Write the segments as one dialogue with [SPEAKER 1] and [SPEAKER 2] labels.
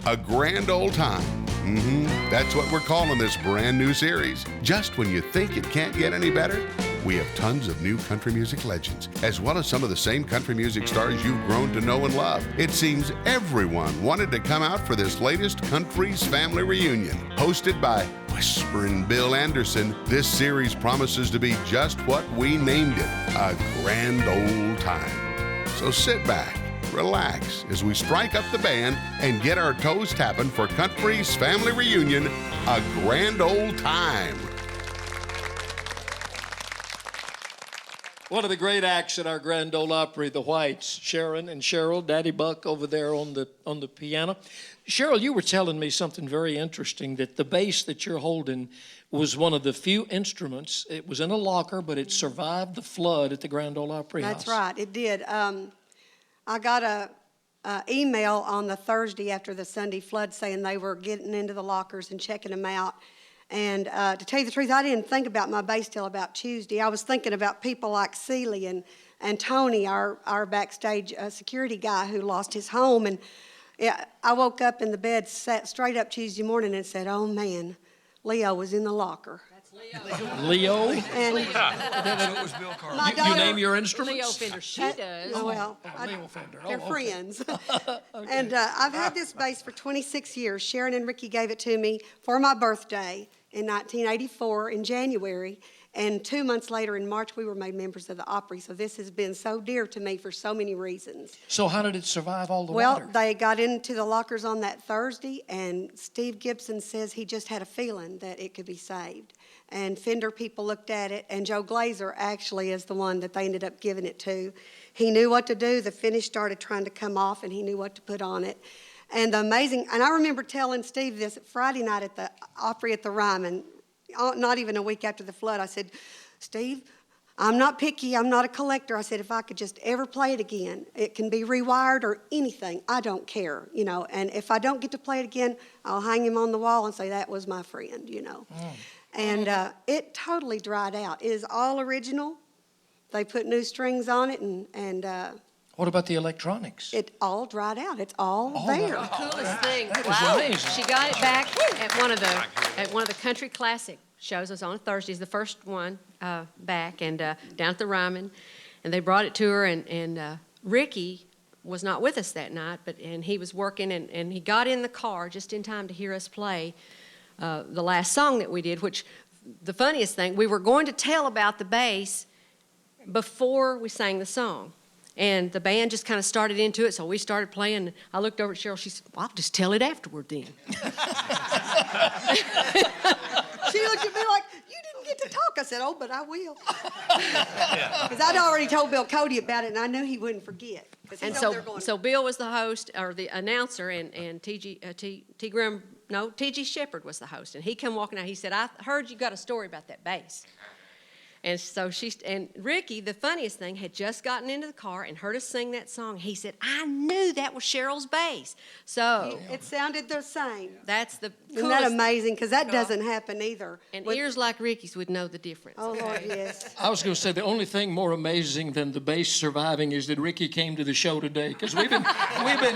[SPEAKER 1] A Grand Ole Time. That's what we're calling this brand new series. Just when you think it can't get any better, we have tons of new country music legends, as well as some of the same country music stars you've grown to know and love. It seems everyone wanted to come out for this latest Country's Family Reunion. Hosted by Whisperin' Bill Anderson, this series promises to be just what we named it, a Grand Ole Time. So sit back, relax as we strike up the band and get our toes tapping for Country's Family Reunion, a Grand Ole Time.
[SPEAKER 2] One of the great acts at our Grand Ole Opry, the Whites, Sharon and Cheryl, Daddy Buck over there on the piano. Cheryl, you were telling me something very interesting, that the bass that you're holding was one of the few instruments. It was in a locker, but it survived the flood at the Grand Ole Opry House.
[SPEAKER 3] That's right, it did. I got a email on the Thursday after the Sunday flood saying they were getting into the lockers and checking them out. And to tell you the truth, I didn't think about my bass till about Tuesday. I was thinking about people like Seeley and Tony, our backstage security guy who lost his home. And I woke up in the bed, sat straight up Tuesday morning and said, oh man, Leo was in the locker.
[SPEAKER 2] Leo?
[SPEAKER 3] And
[SPEAKER 4] It was Bill Carter.
[SPEAKER 2] You name your instruments?
[SPEAKER 5] Leo Fender, she does.
[SPEAKER 3] Well,
[SPEAKER 2] Leo Fender.
[SPEAKER 3] they're
[SPEAKER 2] Okay.
[SPEAKER 3] friends. And I've had this bass for 26 years. Sharon and Ricky gave it to me for my birthday in 1984 in January. And 2 months later in March, we were made members of the Opry. So this has been so dear to me for so many reasons.
[SPEAKER 2] So how did it survive all the
[SPEAKER 3] Well,
[SPEAKER 2] water?
[SPEAKER 3] they got into the lockers on that Thursday, and Steve Gibson says he just had a feeling that it could be saved. And Fender people looked at it, and Joe Glazer actually is the one that they ended up giving it to. He knew what to do. The finish started trying to come off, and he knew what to put on it. And the amazing, and I remember telling Steve this Friday night at the Opry at the Ryman, not even a week after the flood. I said, Steve, I'm not picky, I'm not a collector. I said, if I could just ever play it again, it can be rewired or anything, I don't care, you know. And if I don't get to play it again, I'll hang him on the wall and say, that was my friend, you know. And it totally dried out. It is all original. They put new strings on it, and
[SPEAKER 2] What about the electronics?
[SPEAKER 3] it all dried out. It's all there.
[SPEAKER 5] The coolest thing.
[SPEAKER 2] That is
[SPEAKER 5] Wow.
[SPEAKER 2] amazing.
[SPEAKER 5] She got it back at one of the country classic shows. It was on Thursdays, the first one back, and down at the Ryman, and they brought it to her. And Ricky was not with us that night, and he was working, and he got in the car just in time to hear us play the last song that we did. Which, the funniest thing, we were going to tell about the bass before we sang the song. And the band just kind of started into it, so we started playing. I looked over at Cheryl. She said, well, I'll just tell it afterward then.
[SPEAKER 3] She looked at me like, you didn't get to talk. I said, oh, but I will. Because I'd already told Bill Cody about it, and I knew he wouldn't forget.
[SPEAKER 5] And so Bill was the host, or the announcer, and T.G. Shepard was the host. And he come walking out. He said, I heard you got a story about that bass. And so and Ricky, the funniest thing, had just gotten into the car and heard us sing that song. He said, I knew that was Cheryl's bass. So
[SPEAKER 3] It sounded the same.
[SPEAKER 5] that's the
[SPEAKER 3] Isn't
[SPEAKER 5] coolest
[SPEAKER 3] that amazing? Because that doesn't happen either.
[SPEAKER 5] And
[SPEAKER 3] With-
[SPEAKER 5] ears like Ricky's would know the difference.
[SPEAKER 3] Oh, Lord, yes.
[SPEAKER 2] I was going to say the only thing more amazing than the bass surviving is that Ricky came to the show today, because we've been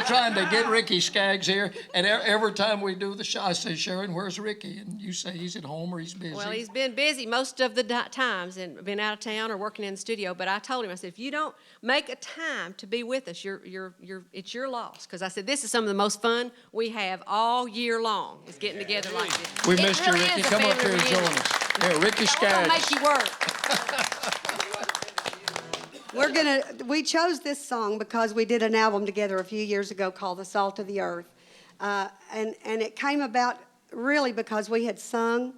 [SPEAKER 2] trying to get Ricky Skaggs here, and every time we do the show, I say, Sharon, where's Ricky? And you say he's at home or he's busy.
[SPEAKER 5] Well, he's been busy most of the times and been out of town or working in the studio. But I told him, I said, if you don't make a time to be with us, it's your loss. Because I said, this is some of the most fun we have all year long, is getting together like this.
[SPEAKER 2] We
[SPEAKER 5] It
[SPEAKER 2] missed you,
[SPEAKER 5] really
[SPEAKER 2] Ricky.
[SPEAKER 5] is a
[SPEAKER 2] Come up
[SPEAKER 5] family
[SPEAKER 2] here and join
[SPEAKER 5] reunion.
[SPEAKER 2] us. Yeah, Ricky
[SPEAKER 5] We're gonna make
[SPEAKER 2] Skaggs.
[SPEAKER 5] you work.
[SPEAKER 3] We chose this song because we did an album together a few years ago called The Salt of the Earth. And it came about really because we had sung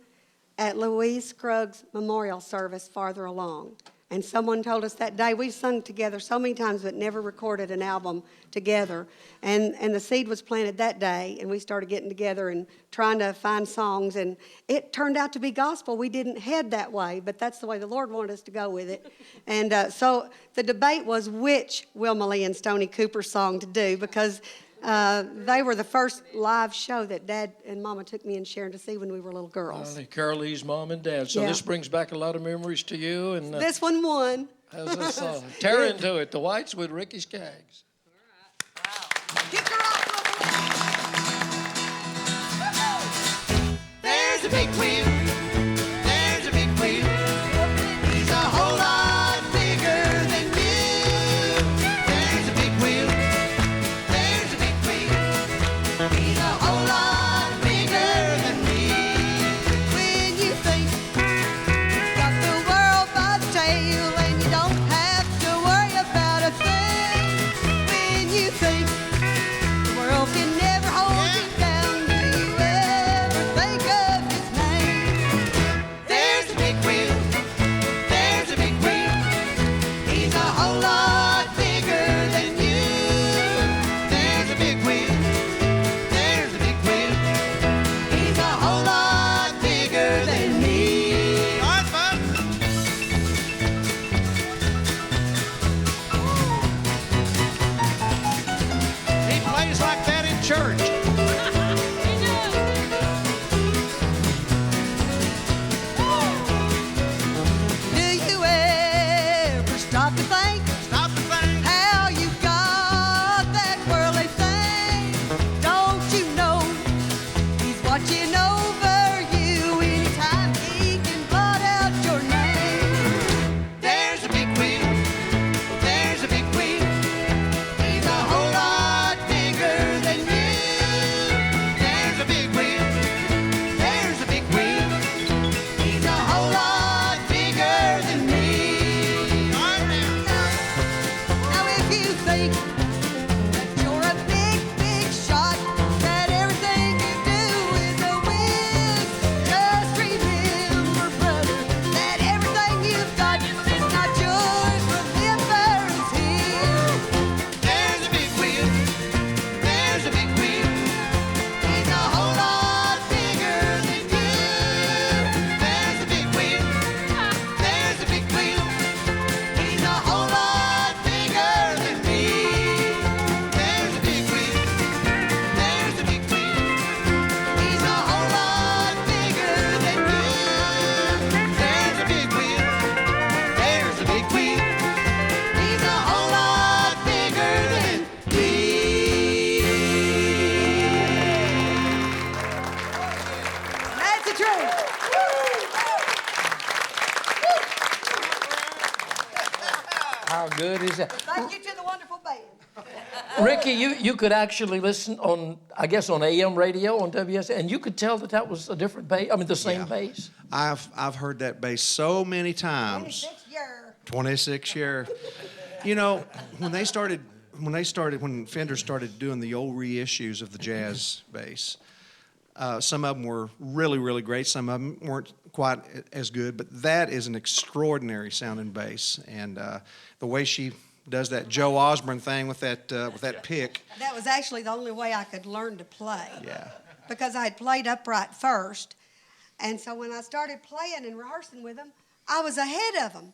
[SPEAKER 3] at Louise Scruggs' memorial service farther along. And someone told us that day, we've sung together so many times but never recorded an album together. And the seed was planted that day, and we started getting together and trying to find songs. And it turned out to be gospel. We didn't head that way, but that's the way the Lord wanted us to go with it. And so the debate was which Wilma Lee and Stoney Cooper song to do, because they were the first live show that Dad and Mama took me and Sharon to see when we were little girls.
[SPEAKER 2] Carly's mom and dad. So
[SPEAKER 3] Yeah.
[SPEAKER 2] this brings back a lot of memories to you. And
[SPEAKER 3] This one won.
[SPEAKER 2] how's this song? Tear into it. The Whites with Ricky Skaggs.
[SPEAKER 3] Kick her off, Wilma Lee.
[SPEAKER 6] big wheel. There's a big wheel. He's a whole lot bigger than you. There's a big wheel. There's a big wheel. He's a whole lot bigger than me. When you think you've got the world by the tail and you don't have to worry about a thing. When you think the world can never hold you down, do you ever think of his name? There's a big wheel. There's a big wheel. He's a whole lot bigger than you. There's a big wheel. There's a big wheel. He's a whole lot bigger than me. All right, bud. He plays like that in church. Do you ever stop to think? Stop to think how you got that whirly thing? Don't you know he's watching over you anytime he can blot out your name? There's a big wheel. There's a big wheel. He's a whole lot bigger than you. There's a big wheel. There's a big wheel. He's a whole lot bigger than me. Now if you think that you're a big, big shot, that everything you do is a whiz, just remember, brother, that everything you've got is not yours. Remember it's his. There's a big wheel. There's a big wheel. He's a whole lot bigger than you. There's a big wheel. There's a big wheel. He's a whole lot bigger than me. There's a big wheel. There's a big wheel. He's a whole lot bigger than you. There's a big wheel. There's a big wheel. He's a whole lot bigger than me. That's the truth.
[SPEAKER 2] How good is that?
[SPEAKER 3] Thank you to the wonderful band.
[SPEAKER 2] Ricky, you could actually listen on, I guess, on AM radio, on WS, and you could tell that that was a different bass, I mean, the same
[SPEAKER 4] Yeah.
[SPEAKER 2] bass.
[SPEAKER 4] I've heard that bass so many times.
[SPEAKER 3] 26 year.
[SPEAKER 4] 26 year. You know, when Fender started doing the old reissues of the jazz bass, some of them were really, really great. Some of them weren't quite as good, but that is an extraordinary sounding bass. And the way she does that Joe Osborne thing with that pick,
[SPEAKER 3] That was actually the only way I could learn to play.
[SPEAKER 4] yeah.
[SPEAKER 3] Because I had played upright first. And so when I started playing and rehearsing with them, I was ahead of them.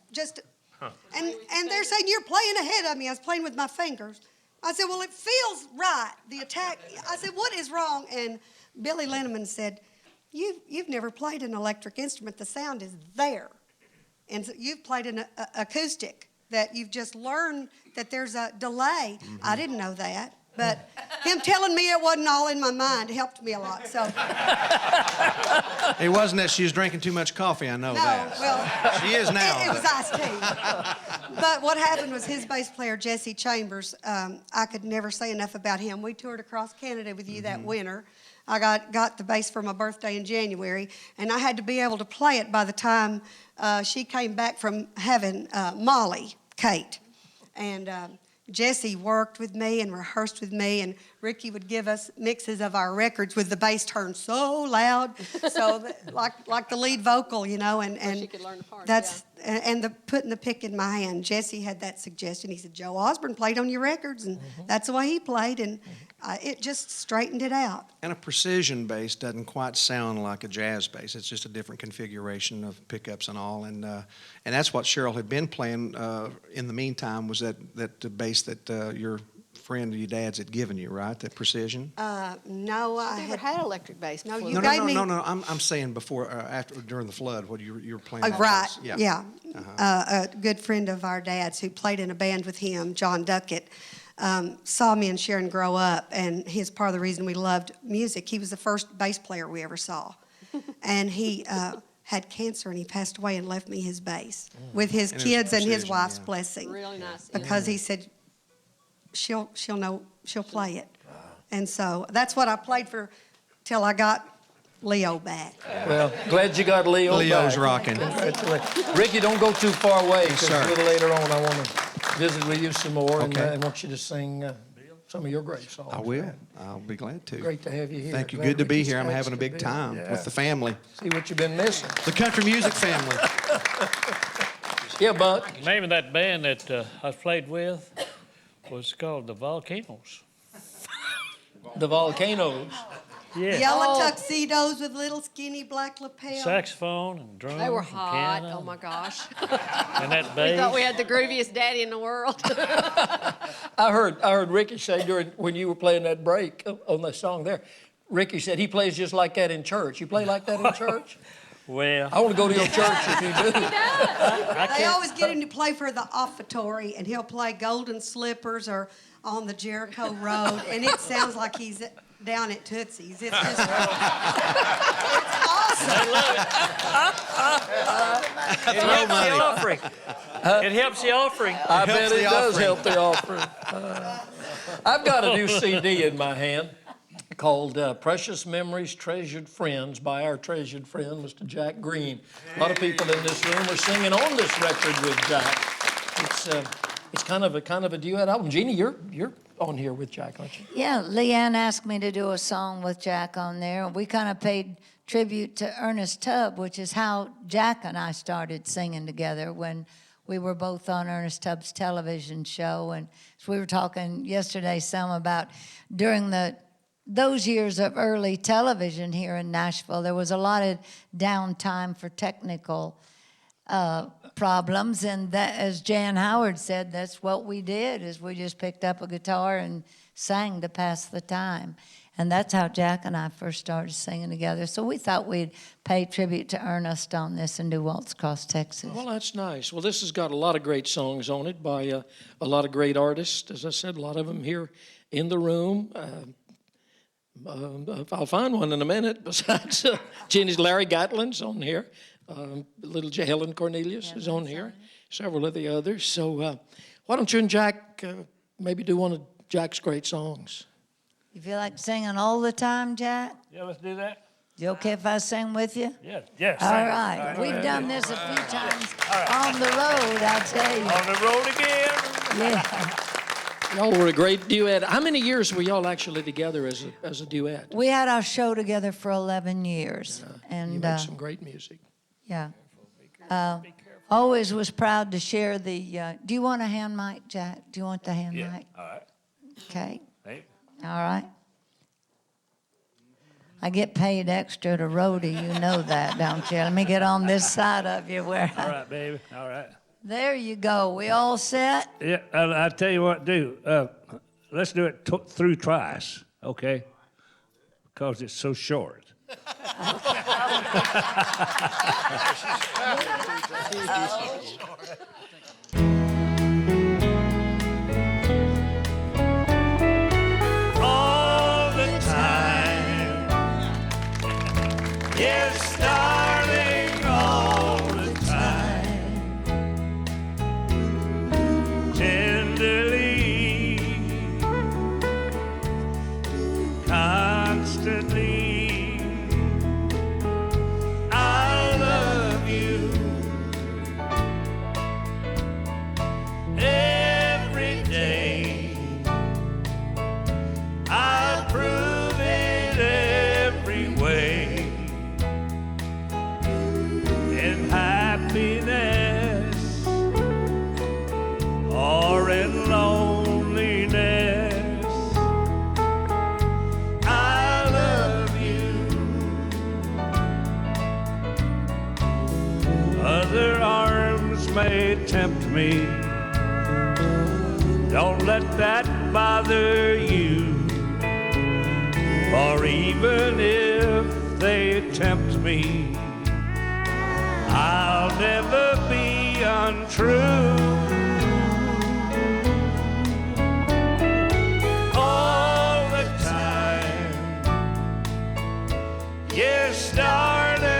[SPEAKER 3] And they're saying, you're playing ahead of me. I was playing with my fingers. I said, well, it feels right, the attack. I said, what is wrong? And Billy Linneman said, you've never played an electric instrument. The sound is there. And so you've played an acoustic, that you've just learned that there's a delay. I didn't know that. But him telling me it wasn't all in my mind helped me a lot. So
[SPEAKER 4] It wasn't that she was drinking too much coffee, I know that.
[SPEAKER 3] well,
[SPEAKER 4] She is now.
[SPEAKER 3] it was iced tea. But what happened was his bass player, Jesse Chambers, I could never say enough about him. We toured across Canada with you that winter. I got the bass for my birthday in January, and I had to be able to play it by the time she came back from having Molly, Kate. And Jesse worked with me and rehearsed with me, and Ricky would give us mixes of our records with the bass turned so loud, so that, like the lead vocal, you know, and
[SPEAKER 5] she could learn the parts,
[SPEAKER 3] that's and the putting the pick in my hand. Jesse had that suggestion. He said, Joe Osborne played on your records, and that's the way he played, and it just straightened it out.
[SPEAKER 4] And a precision bass doesn't quite sound like a jazz bass. It's just a different configuration of pickups and all. And that's what Cheryl had been playing in the meantime, was that bass that your friend, your dad's had given you, right? That precision?
[SPEAKER 3] No, I
[SPEAKER 5] Never had electric bass
[SPEAKER 3] No,
[SPEAKER 5] before.
[SPEAKER 3] you
[SPEAKER 4] No,
[SPEAKER 3] gave me.
[SPEAKER 4] no. I'm saying before, during the flood, what you were playing. that
[SPEAKER 3] Right,
[SPEAKER 4] bass.
[SPEAKER 3] yeah. A good friend of our dad's who played in a band with him, John Duckett, saw me and Sharon grow up, and he's part of the reason we loved music. He was the first bass player we ever saw. and he had cancer, and he passed away and left me his bass with his
[SPEAKER 4] And his
[SPEAKER 3] kids and his
[SPEAKER 4] precision,
[SPEAKER 3] wife's
[SPEAKER 4] yeah.
[SPEAKER 3] blessing.
[SPEAKER 5] Really nice.
[SPEAKER 3] Because he said she'll play it. And so that's what I played for till I got Leo back.
[SPEAKER 2] Well, glad you got Leo
[SPEAKER 4] Leo's
[SPEAKER 2] back.
[SPEAKER 4] rocking.
[SPEAKER 2] Congratulations. Ricky, don't go too far away, because
[SPEAKER 4] sir.
[SPEAKER 2] a little later on I want to visit with you some more, and
[SPEAKER 4] Okay.
[SPEAKER 2] I want you to sing some of your great songs.
[SPEAKER 4] I will.
[SPEAKER 2] man.
[SPEAKER 4] I'll be glad to.
[SPEAKER 2] Great to have you here.
[SPEAKER 4] Thank you.
[SPEAKER 2] Glad
[SPEAKER 4] Good to be
[SPEAKER 2] Ricky's
[SPEAKER 4] here. I'm
[SPEAKER 2] back
[SPEAKER 4] having a
[SPEAKER 2] to
[SPEAKER 4] big
[SPEAKER 2] be.
[SPEAKER 4] time
[SPEAKER 2] Yeah.
[SPEAKER 4] with the family.
[SPEAKER 2] See what you've been missing.
[SPEAKER 4] The country music family.
[SPEAKER 2] Yeah, Buck.
[SPEAKER 7] The name of that band that I played with was called the Volcanoes.
[SPEAKER 2] The Volcanoes.
[SPEAKER 7] Yeah.
[SPEAKER 3] Yellow tuxedos with little skinny black lapels.
[SPEAKER 7] Saxophone and drums.
[SPEAKER 5] They were
[SPEAKER 7] and
[SPEAKER 5] hot.
[SPEAKER 7] piano
[SPEAKER 5] Oh my gosh.
[SPEAKER 7] And that
[SPEAKER 5] We thought we
[SPEAKER 7] bass.
[SPEAKER 5] had the grooviest daddy in the world.
[SPEAKER 2] I heard Ricky say when you were playing that break on that song there, Ricky said he plays just like that in church. You play like that in church?
[SPEAKER 7] Well,
[SPEAKER 2] I want to go to your church if you do.
[SPEAKER 3] They always get him to play for the offertory, and he'll play Golden Slippers or on the Jericho Road, and it sounds like he's down at Tootsie's. It's just, it's awesome.
[SPEAKER 7] it helps the offering. It helps the offering.
[SPEAKER 2] I bet it does
[SPEAKER 4] offering.
[SPEAKER 2] help the offering. I've got a new CD in my hand called Precious Memories, Treasured Friends by our treasured friend, Mr. Jack Green. A lot of people in this room are singing on this record with Jack. It's kind of a duet album. Jeannie, you're on here with Jack, aren't you?
[SPEAKER 8] Yeah, Leanne asked me to do a song with Jack on there. We kind of paid tribute to Ernest Tubb, which is how Jack and I started singing together when we were both on Ernest Tubb's television show. And so we were talking yesterday some about during those years of early television here in Nashville, there was a lot of downtime for technical problems, and that, as Jan Howard said, that's what we did, is we just picked up a guitar and sang to pass the time. And that's how Jack and I first started singing together. So we thought we'd pay tribute to Ernest on this and do Waltz Across Texas.
[SPEAKER 2] Well, that's nice. Well, this has got a lot of great songs on it by a lot of great artists. As I said, a lot of them here in the room. I'll find one in a minute. Besides Jeannie's, Larry Gatlin's on here. Little Helen Cornelius is on here. Several of the others. So why don't you and Jack maybe do one of Jack's great songs?
[SPEAKER 8] You feel like singing all the time, Jack?
[SPEAKER 7] Yeah, let's do that.
[SPEAKER 8] You okay if I sing with you?
[SPEAKER 7] Yeah, yes.
[SPEAKER 8] All right. We've done this a few times on the road, I'll tell you.
[SPEAKER 7] On the road again.
[SPEAKER 8] Yeah.
[SPEAKER 2] Y'all were a great duet. How many years were y'all actually together as a duet?
[SPEAKER 8] We had our show together for 11 years.
[SPEAKER 2] You
[SPEAKER 8] And
[SPEAKER 2] make some great music.
[SPEAKER 8] yeah. Always was proud to share the, do you want a hand mic, Jack? Do you want the hand
[SPEAKER 7] Yeah.
[SPEAKER 8] mic?
[SPEAKER 7] All right.
[SPEAKER 8] Okay.
[SPEAKER 7] Hey.
[SPEAKER 8] All right. I get paid extra to roadie, you know that, don't you? Let me get on this side of you where
[SPEAKER 7] All right, baby. All right.
[SPEAKER 8] There you go. We all set?
[SPEAKER 7] Yeah, I'll tell you what to do. Let's do it through twice, okay? Because it's so short. All the time. Yes, darling, all the time. Tenderly, constantly, I love you. Every day, I'll prove it every way. In happiness or in loneliness, I love you. Other arms may tempt me, don't let that bother you. For even if they tempt me, I'll never be untrue. All the time. Yes, darling.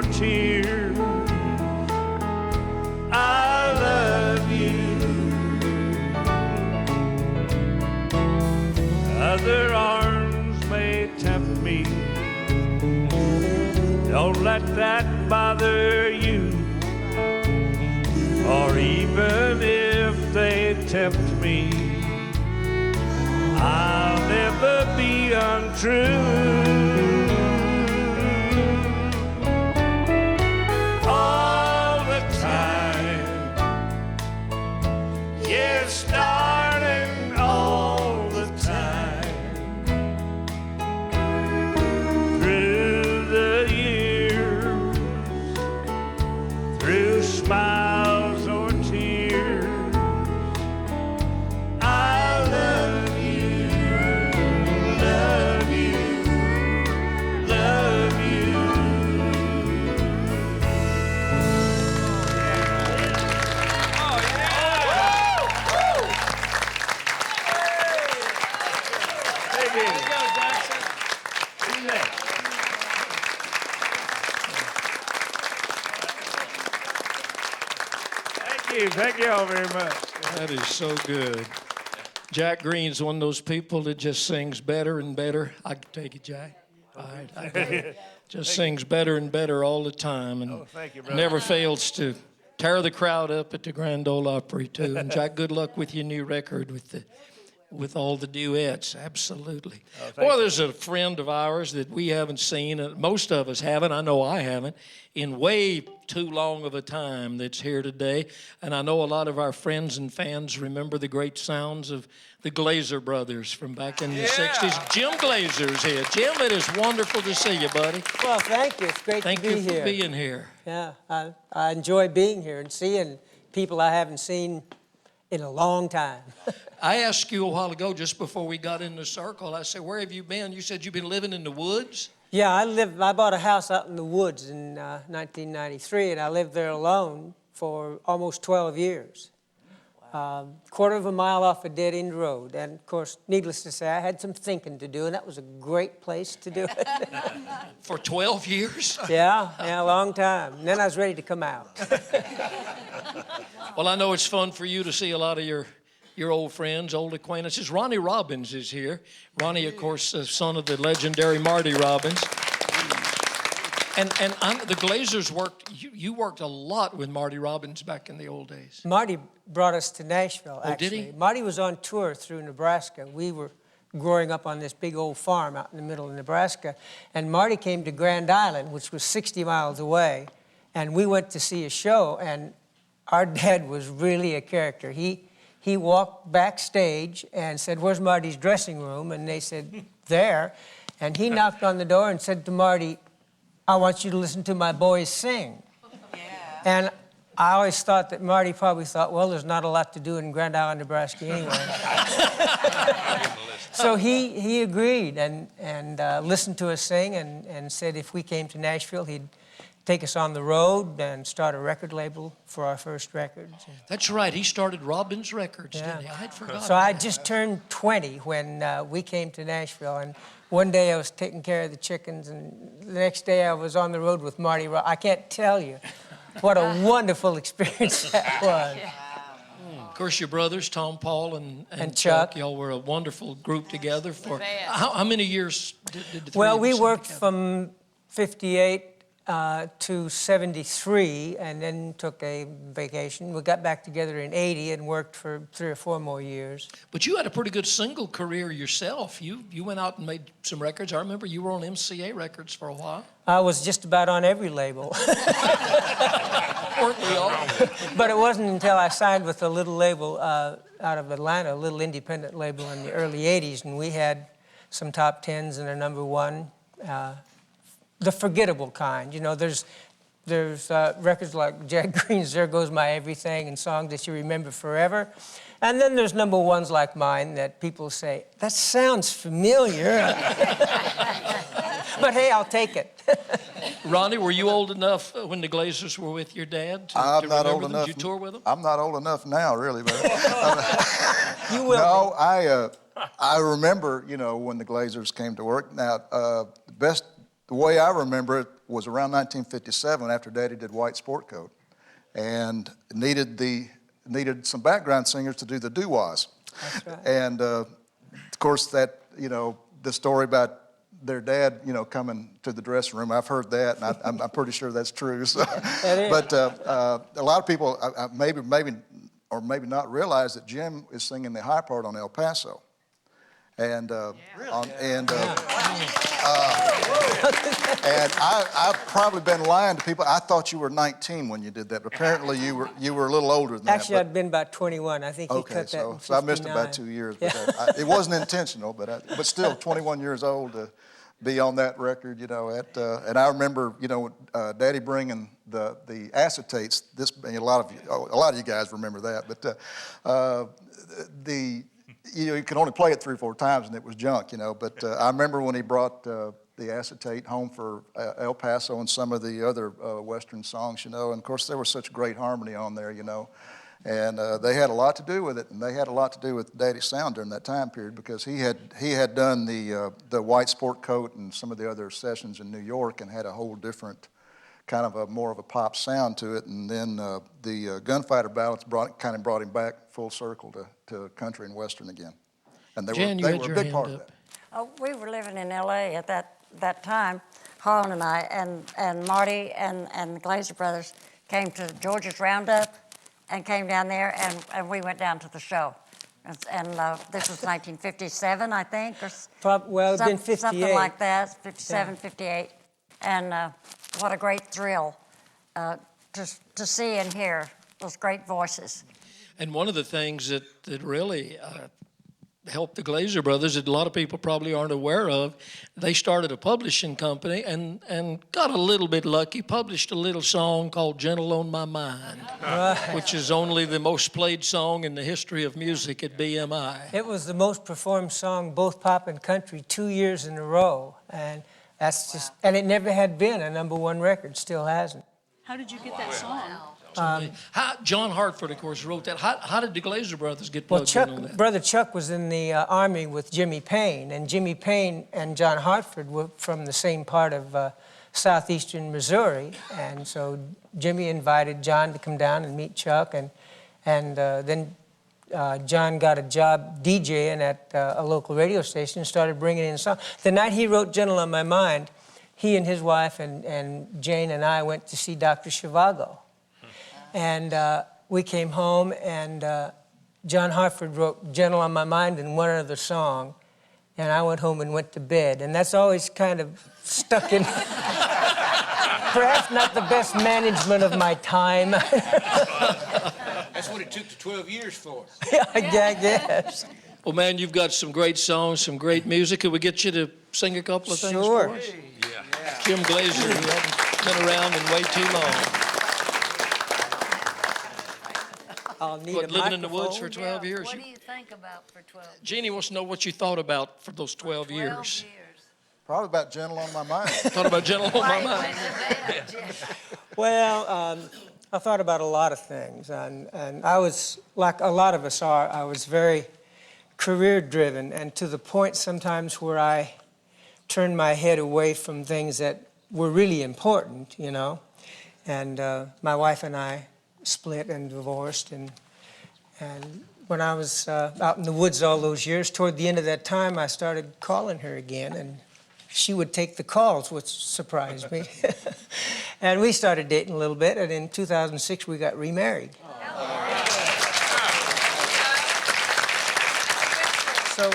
[SPEAKER 7] or tears. I love you. Other arms may tempt me. Don't let that bother you. Or even if they tempt me, I'll never be untrue. All the time, yes, darling, all the time. Through the years, through smiles or tears, I love you, love you, love you. Oh, yeah! Thank you. There you go, Jackson. Isn't that? Thank you all very much.
[SPEAKER 2] That is so good. Jack Green's one of those people that just sings better and better. I can take it, Jack. All right, I got it. Just sings better and better all the time, and
[SPEAKER 7] thank you, brother.
[SPEAKER 2] never fails to tear the crowd up at the Grand Ole Opry too. And Jack, good luck with your new record with all the duets. Absolutely. Well, there's a friend of ours that we haven't seen. Most of us haven't. I know I haven't in way too long of a time that's here today. And I know a lot of our friends and fans remember the great sounds of the Glazer brothers from back in the 60s. Jim Glazer's here. Jim, it is wonderful to see you, buddy.
[SPEAKER 9] Well, thank you. It's great
[SPEAKER 2] Thank
[SPEAKER 9] to be
[SPEAKER 2] you for
[SPEAKER 9] here.
[SPEAKER 2] being here.
[SPEAKER 9] Yeah, I enjoy being here and seeing people I haven't seen in a long time.
[SPEAKER 2] I asked you a while ago, just before we got in the circle, I said, where have you been? You said you've been living in the woods?
[SPEAKER 9] Yeah, I bought a house out in the woods in 1993, and I lived there alone for almost 12 years. Quarter of a mile off a dead-end road. And, of course, needless to say, I had some thinking to do, and that was a great place to do it.
[SPEAKER 2] For 12 years?
[SPEAKER 9] Yeah, a long time. And then I was ready to come out.
[SPEAKER 2] Well, I know it's fun for you to see a lot of your old friends, old acquaintances. Ronnie Robbins is here. Ronnie, of course, son of the legendary Marty Robbins. And the Glazers worked, you worked a lot with Marty Robbins back in the old days.
[SPEAKER 9] Marty brought us to Nashville, actually.
[SPEAKER 2] Oh, did he?
[SPEAKER 9] Marty was on tour through Nebraska. We were growing up on this big old farm out in the middle of Nebraska. And Marty came to Grand Island, which was 60 miles away. And we went to see a show, and our dad was really a character. He walked backstage and said, "Where's Marty's dressing room?" And they said, "There." And he knocked on the door and said to Marty, "I want you to listen to my boys sing." Yeah. And I always thought that Marty probably thought, well, there's not a lot to do in Grand Island, Nebraska anyway. So he agreed and listened to us sing and said if we came to Nashville, he'd take us on the road and start a record label for our first records.
[SPEAKER 2] That's right. He started Robbins Records,
[SPEAKER 9] Yeah.
[SPEAKER 2] didn't he? I'd forgotten.
[SPEAKER 9] So I just turned 20 when we came to Nashville, and one day I was taking care of the chickens, and the next day I was on the road with Marty. I can't tell you what a wonderful experience that was.
[SPEAKER 2] Of course, your brothers, Tom, Paul, and
[SPEAKER 9] Chuck.
[SPEAKER 2] y'all were a wonderful group together for how many years did the three
[SPEAKER 9] Well,
[SPEAKER 2] of
[SPEAKER 9] we
[SPEAKER 2] you sing
[SPEAKER 9] worked
[SPEAKER 2] together?
[SPEAKER 9] from 58 to 73, and then took a vacation. We got back together in 80 and worked for 3 or 4 more years.
[SPEAKER 2] But you had a pretty good single career yourself. You went out and made some records. I remember you were on MCA Records for a while.
[SPEAKER 9] I was just about on every label.
[SPEAKER 2] Weren't we all?
[SPEAKER 9] But it wasn't until I signed with a little label out of Atlanta, a little independent label in the early 80s, and we had some top 10s and a number 1. The forgettable kind. You know, there's records like Jack Green's There Goes My Everything and songs that you remember forever. And then there's number 1s like mine that people say, that sounds familiar. But hey, I'll take it.
[SPEAKER 2] Ronnie, were you old enough when the Glazers were with your dad to
[SPEAKER 10] I'm not
[SPEAKER 2] remember
[SPEAKER 10] old
[SPEAKER 2] them?
[SPEAKER 10] enough.
[SPEAKER 2] Did you tour with them?
[SPEAKER 10] I'm not old enough now, really, but
[SPEAKER 9] You will.
[SPEAKER 10] no, I remember, when the Glazers came to work. Now, the best the way I remember it was around 1957 after Daddy did White Sport Coat, and needed some background singers to do the doo-wahs.
[SPEAKER 9] That's right.
[SPEAKER 10] And of course, that, the story about their dad, coming to the dressing room, I've heard that, and I'm pretty sure that's true. So.
[SPEAKER 9] That is.
[SPEAKER 10] But a lot of people maybe not realize that Jim is singing the high part on El Paso. And and I've probably been lying to people. I thought you were 19 when you did that, but apparently you were a little older than
[SPEAKER 9] Actually,
[SPEAKER 10] that.
[SPEAKER 9] I'd been about 21. I think he
[SPEAKER 10] Okay,
[SPEAKER 9] cut that in
[SPEAKER 10] so I missed
[SPEAKER 9] 59.
[SPEAKER 10] about 2 years. But it wasn't intentional, but still, 21 years old to be on that record, and I remember, Daddy bringing the acetates. A lot of you guys remember that, but you could only play it 3 or 4 times, and it was junk, But I remember when he brought the acetate home for El Paso and some of the other Western songs, And of course, there was such great harmony on there, And they had a lot to do with it, and they had a lot to do with Daddy's sound during that time period because he had done the White Sport Coat and some of the other sessions in New York and had a whole different kind of more of a pop sound to it. And then the Gunfighter Ballads brought him back full circle to country and Western again. And
[SPEAKER 2] Jan, you
[SPEAKER 10] they
[SPEAKER 2] had
[SPEAKER 10] were a
[SPEAKER 2] your
[SPEAKER 10] big
[SPEAKER 2] hand
[SPEAKER 10] part of
[SPEAKER 2] up.
[SPEAKER 10] that.
[SPEAKER 11] Oh, we were living in L.A. at that time. Harlan and I and Marty and the Glazer brothers came to George's Roundup and came down there, and we went down to the show. And this was 1957, I think, or
[SPEAKER 9] Well, it'd been 58.
[SPEAKER 11] something like that, 57,
[SPEAKER 9] Yeah.
[SPEAKER 11] 58. And what a great thrill to see and hear those great voices.
[SPEAKER 2] And one of the things that really helped the Glazer brothers that a lot of people probably aren't aware of, they started a publishing company and got a little bit lucky, published a little song called Gentle on My Mind, which is only the most played song in the history of music at BMI.
[SPEAKER 9] It was the most performed song, both pop and country, 2 years in a row. And that's just, and it never had been a #1 record, still hasn't.
[SPEAKER 12] How did you get that song?
[SPEAKER 2] John Hartford, of course, wrote that. How did the Glazer brothers get
[SPEAKER 9] Well,
[SPEAKER 2] plugged in on that?
[SPEAKER 9] Brother Chuck was in the Army with Jimmy Payne, and Jimmy Payne and John Hartford were from the same part of southeastern Missouri, and so Jimmy invited John to come down and meet Chuck, and then John got a job DJing at a local radio station and started bringing in songs. The night he wrote Gentle on My Mind, he and his wife and Jane and I went to see Dr. Zhivago. And we came home, and John Hartford wrote Gentle on My Mind and one other song, and I went home and went to bed. And that's always kind of stuck in, perhaps not the best management of my time.
[SPEAKER 13] That's what it took the 12 years for.
[SPEAKER 9] Yeah, I guess.
[SPEAKER 2] Well, man, you've got some great songs, some great music. Could we get you to sing a couple of things
[SPEAKER 9] Sure.
[SPEAKER 2] for us? Jim Glazer, you haven't been around in way too long.
[SPEAKER 9] I'll need
[SPEAKER 2] What,
[SPEAKER 9] a
[SPEAKER 2] living in the
[SPEAKER 9] microphone.
[SPEAKER 2] woods for 12 years?
[SPEAKER 8] What do you think about for 12 years?
[SPEAKER 2] Jeannie wants to know what you thought about for those 12 years.
[SPEAKER 10] Probably about Gentle on My Mind.
[SPEAKER 2] Thought about Gentle on My Mind.
[SPEAKER 9] Well, I thought about a lot of things, and I was, like a lot of us are, I was very career-driven, and to the point sometimes where I turned my head away from things that were really important, And my wife and I split and divorced, and when I was out in the woods all those years, toward the end of that time, I started calling her again, and she would take the calls, which surprised me. And we started dating a little bit, and in 2006, we got remarried.
[SPEAKER 2] So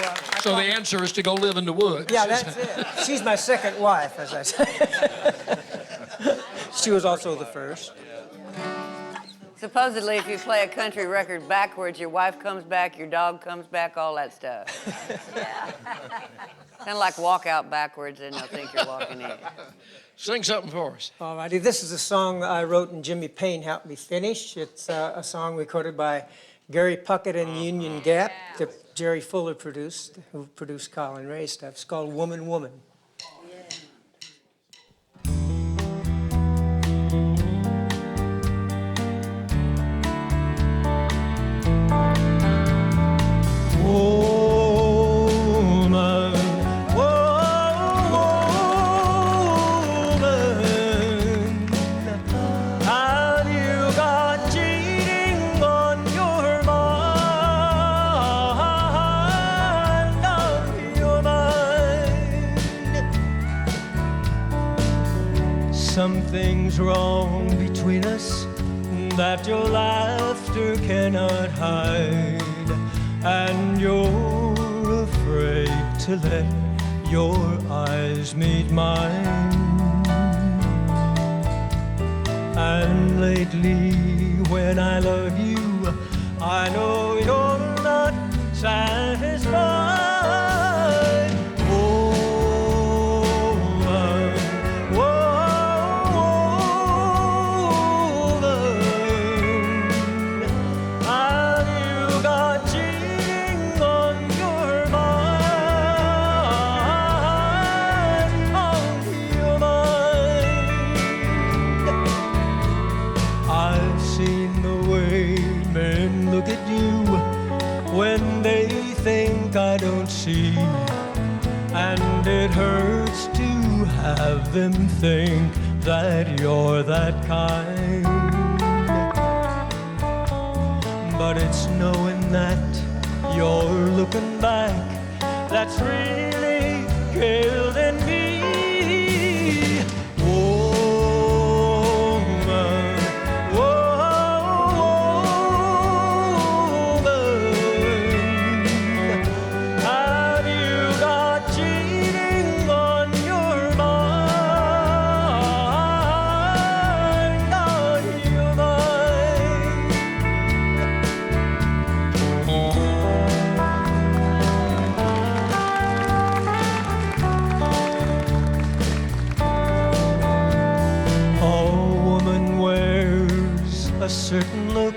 [SPEAKER 2] the answer is to go live in the woods.
[SPEAKER 9] Yeah, that's it. She's my second wife, as I say. She was also the first.
[SPEAKER 14] Supposedly, if you play a country record backwards, your wife comes back, your dog comes back, all that stuff. Kind of like walk out backwards and they'll think you're walking in.
[SPEAKER 2] Sing something for us.
[SPEAKER 9] All righty. This is a song I wrote and Jimmy Payne helped me finish. It's a song recorded by Gary Puckett and Union Gap that Jerry Fuller produced, who produced Colin Ray stuff. It's called Woman, Woman.
[SPEAKER 6] Woman, woman,
[SPEAKER 12] is wrong between us that your laughter cannot hide, and you're afraid to let your eyes meet mine. And lately, when I love you, I know you're not satisfied. I don't see, and it hurts to have them think that you're that kind. But it's knowing that you're looking back that's really killing me. A certain look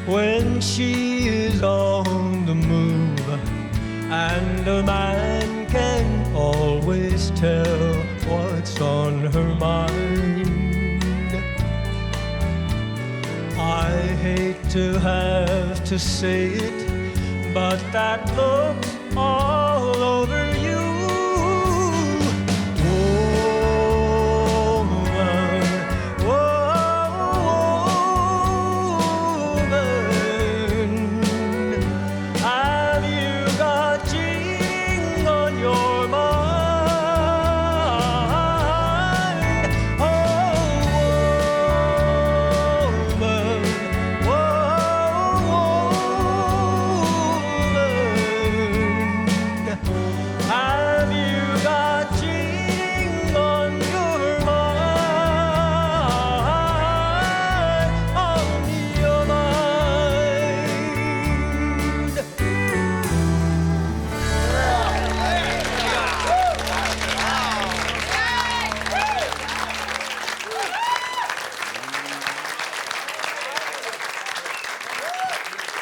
[SPEAKER 12] when she is on the move, and a man can always tell what's on her mind. I hate to have to say it, but that look's all over you.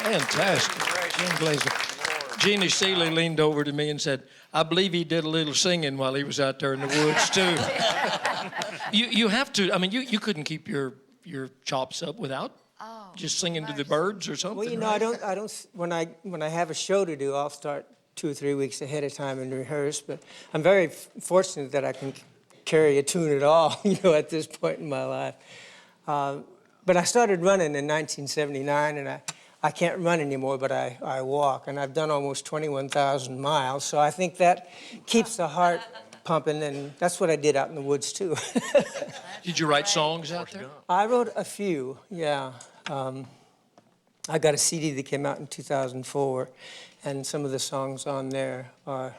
[SPEAKER 2] Fantastic. Jim Glazer. Jeannie Seeley leaned over to me and said, I believe he did a little singing while he was out there in the woods, too. you have to, I mean, you couldn't keep your chops up without just singing to the birds or something.
[SPEAKER 9] Well, you know,
[SPEAKER 2] right?
[SPEAKER 9] I don't, when I have a show to do, I'll start 2 or 3 weeks ahead of time and rehearse, but I'm very fortunate that I can carry a tune at all, you know, at this point in my life. But I started running in 1979, and I can't run anymore, but I walk, and I've done almost 21,000 miles, so I think that keeps the heart pumping, and that's what I did out in the woods, too.
[SPEAKER 2] Did you write songs out there?
[SPEAKER 9] I wrote a few, yeah. I got a CD that came out in 2004, and some of the songs on there are,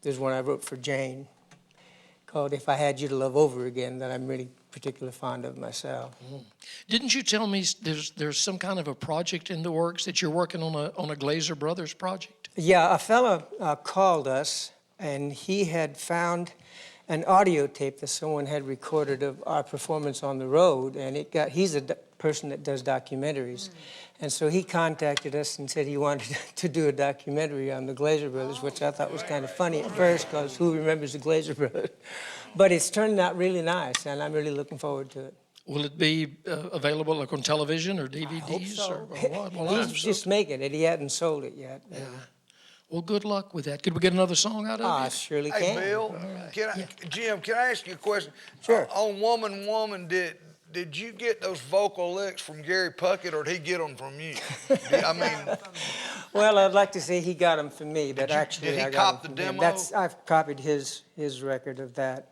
[SPEAKER 9] there's one I wrote for Jane called If I Had You to Love Over Again that I'm really particularly fond of myself.
[SPEAKER 2] Didn't you tell me there's some kind of a project in the works that you're working on a Glazer Brothers project?
[SPEAKER 9] Yeah, a fellow called us, and he had found an audio tape that someone had recorded of our performance on the road, and he's a person that does documentaries. And so he contacted us and said he wanted to do a documentary on the Glazer Brothers, which I thought was kind of funny at first, because who remembers the Glazer Brothers? But it's turned out really nice, and I'm really looking forward to it.
[SPEAKER 2] Will it be available like on television or DVDs?
[SPEAKER 9] I hope so.
[SPEAKER 2] Or what? Well,
[SPEAKER 9] He's just making it. He hadn't sold it yet.
[SPEAKER 2] Yeah. Well, good luck with that. Could we get another song out of
[SPEAKER 9] I
[SPEAKER 2] it?
[SPEAKER 9] surely
[SPEAKER 13] Hey,
[SPEAKER 9] can.
[SPEAKER 13] Bill, Jim, can I ask you a question?
[SPEAKER 2] Sure.
[SPEAKER 13] On Woman, Woman, did you get those vocal licks from Gary Puckett, or did he get them from you? I mean,
[SPEAKER 9] well, I'd like to say he got them from me, but actually
[SPEAKER 13] did he
[SPEAKER 9] I got
[SPEAKER 13] cop
[SPEAKER 9] them
[SPEAKER 13] the
[SPEAKER 9] from him.
[SPEAKER 13] demo?
[SPEAKER 9] I've copied his record of that.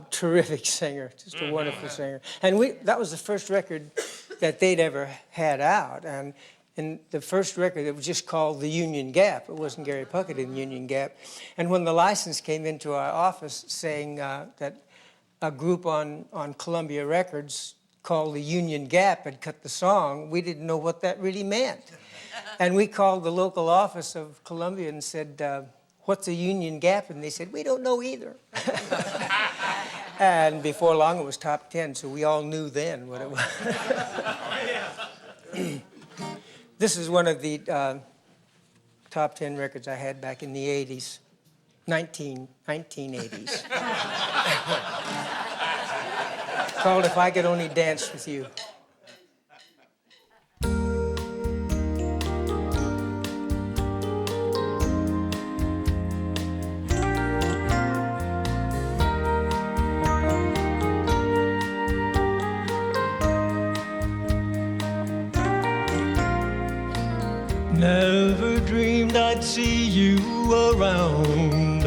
[SPEAKER 9] Terrific singer, just a wonderful singer. And that was the first record that they'd ever had out. And the first record, it was just called The Union Gap. It wasn't Gary Puckett in Union Gap. And when the license came into our office saying that a group on Columbia Records called The Union Gap had cut the song, we didn't know what that really meant. And we called the local office of Columbia and said, what's a Union Gap? And they said, we don't know either. And before long, it was top 10, so we all knew then what it was. This is one of the top 10 records I had back in the 80s, 1980s. Called If I Could Only Dance With You.
[SPEAKER 12] Never dreamed I'd see you around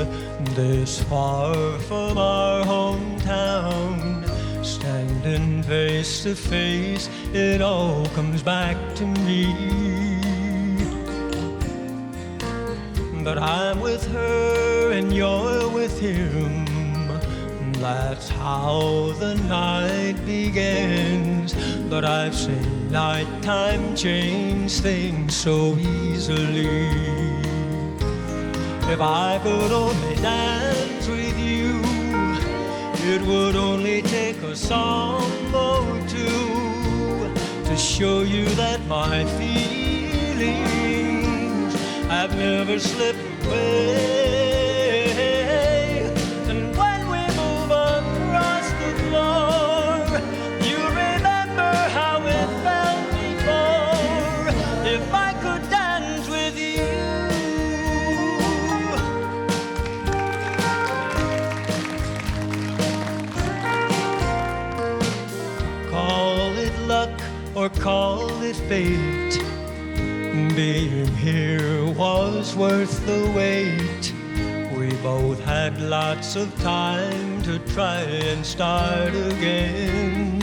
[SPEAKER 12] this far from our hometown. Standing face to face, it all comes back to me. But I'm with her and you're with him. That's how the night begins. But I've seen nighttime change things so easily. If I could only dance with you, it would only take a song or two to show you that my feelings have never slipped away. And when we move across the floor, you remember how it felt before. If I could dance with you, call it luck or call it fate, being here was worth the wait. We both had lots of time to try and start again.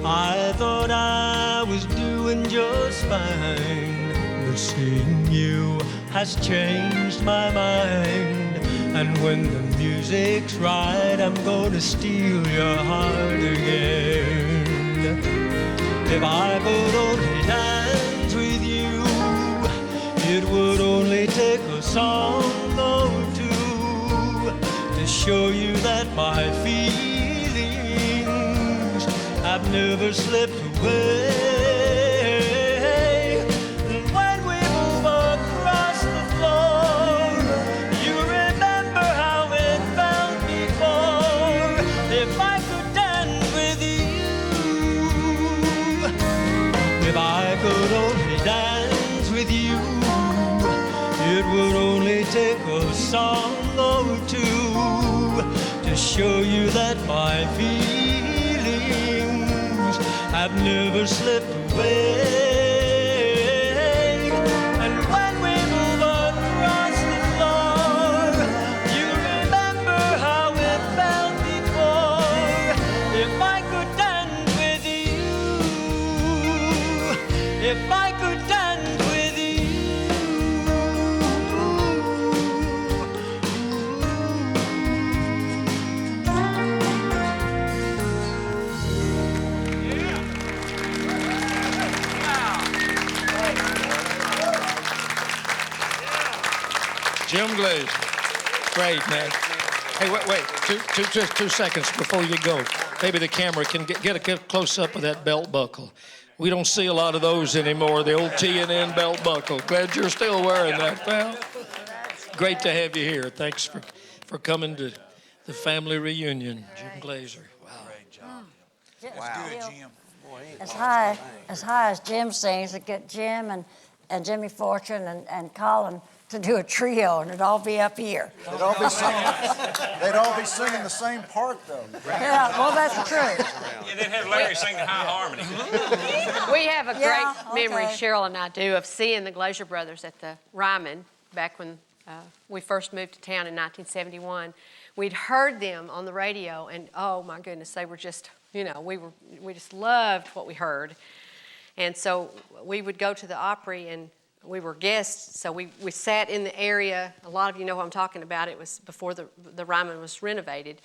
[SPEAKER 12] I thought I was doing just fine, but seeing you has changed my mind. And when the music's right, I'm gonna steal your heart again. If I could only dance with you, it would only take a song or two to show you that my feelings have never slipped away. And when we move across the floor, you remember how it felt before. If I could dance with you, if I could only dance with you, it would only take a song or two to show you that my feelings have never slipped away. And when we move across the floor, you remember how it felt before. If I could dance with you, if I could dance with you.
[SPEAKER 2] Jim Glazer. Great, man. Hey, wait. Just 2 seconds before you go. Maybe the camera can get a close-up of that belt buckle. We don't see a lot of those anymore, the old T&N belt buckle. Glad you're still wearing that, pal. Great to have you here. Thanks for coming to the family reunion, Jim Glazer. Wow.
[SPEAKER 11] Great job. Wow. Jim. As high as Jim sings, to get Jim and Jimmy Fortune and Colin to do a trio, and it'd all be up here.
[SPEAKER 10] They'd all be singing the same part, though.
[SPEAKER 11] Yeah, well, that's true.
[SPEAKER 15] Yeah, they'd have Larry sing the high harmony.
[SPEAKER 5] We have a great
[SPEAKER 11] Yeah,
[SPEAKER 5] memory,
[SPEAKER 11] okay.
[SPEAKER 5] Cheryl and I do, of seeing the Glazer brothers at the Ryman back when we first moved to town in 1971. We'd heard them on the radio, and oh my goodness, they were just, we just loved what we heard. And so we would go to the Opry, and we were guests, so we sat in the area. A lot of you know what I'm talking about. It was before the Ryman was renovated,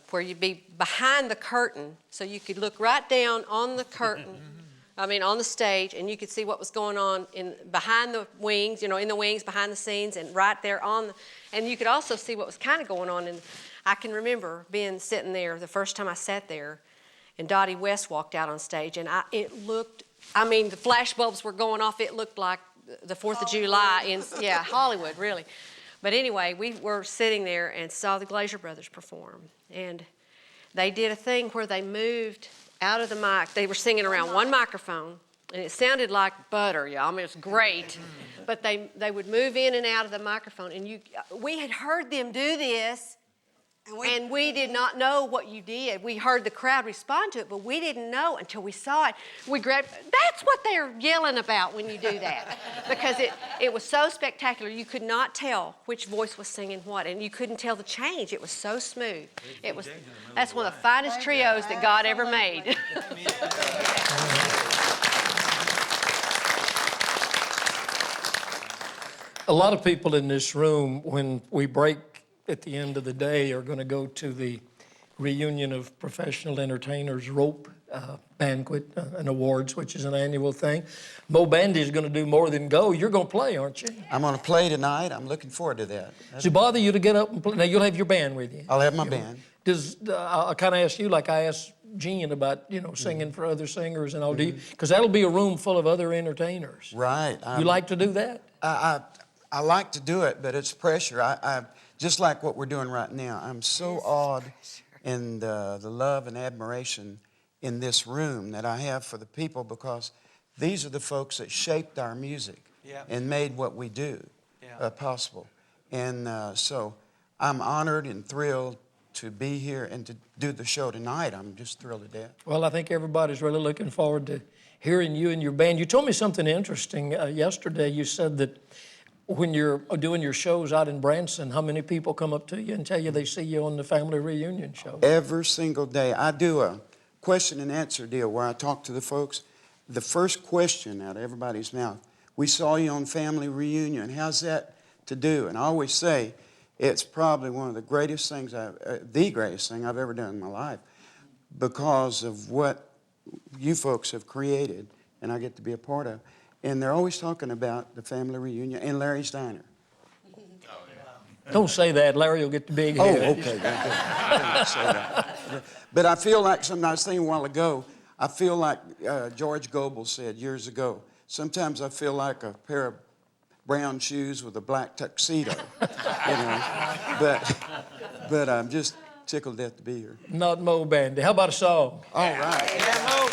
[SPEAKER 5] where you'd be behind the curtain, so you could look right down on the curtain, on the stage, and you could see what was going on behind the wings, in the wings, behind the scenes, and right there and you could also see what was kind of going on. And I can remember sitting there the first time I sat there, and Dottie West walked out on stage, and it looked, the flash bulbs were going off. It looked like the 4th of July in Hollywood, really. But anyway, we were sitting there and saw the Glazier Brothers perform, and they did a thing where they moved out of the mic. They were singing around one microphone, and it sounded like butter, y'all. It was great. But they would move in and out of the microphone, and we had heard them do this, and we did not know what you did. We heard the crowd respond to it, but we didn't know until we saw it. We grabbed, that's what they're yelling about when you do that. Because it was so spectacular, you could not tell which voice was singing what, and you couldn't tell the change. It was so smooth. That's one of the finest trios that God ever made.
[SPEAKER 2] A lot of people in this room, when we break at the end of the day, are going to go to the reunion of professional entertainers rope banquet and awards, which is an annual thing. Mo Bandy's going to do more than go. You're going to play, aren't you?
[SPEAKER 16] I'm going to play tonight. I'm looking forward to that.
[SPEAKER 2] Does it bother you to get up and play? Now, you'll have your band with you.
[SPEAKER 16] I'll have my band.
[SPEAKER 2] I'll kind of ask you like I asked Gene about, singing for other singers and all. Do you? Because that'll be a room full of other entertainers.
[SPEAKER 16] Right.
[SPEAKER 2] You like to do that?
[SPEAKER 16] I like to do it, but it's pressure. I just like what we're doing right now. I'm so awed in the love and admiration in this room that I have for the people, because these are the folks that shaped our music and made what we do possible. And so I'm honored and thrilled to be here and to do the show tonight. I'm just thrilled to death.
[SPEAKER 2] Well, I think everybody's really looking forward to hearing you and your band. You told me something interesting yesterday. You said that when you're doing your shows out in Branson, how many people come up to you and tell you they see you on the family reunion show?
[SPEAKER 16] Every single day. I do a question and answer deal where I talk to the folks. The first question out of everybody's mouth, we saw you on family reunion. How's that to do? And I always say it's probably one of the greatest things, the greatest thing I've ever done in my life, because of what you folks have created and I get to be a part of. And they're always talking about the family reunion and Larry's Diner.
[SPEAKER 2] Don't say that. Larry will get the big head.
[SPEAKER 16] Oh, okay. I didn't say that. But I feel like, I was thinking a while ago, I feel like George Goebel said years ago, sometimes I feel like a pair of brown shoes with a black tuxedo. But I'm just tickled to death to be here.
[SPEAKER 2] Not Mo Bandy. How about a song?
[SPEAKER 16] All right.
[SPEAKER 2] Yeah, Mo.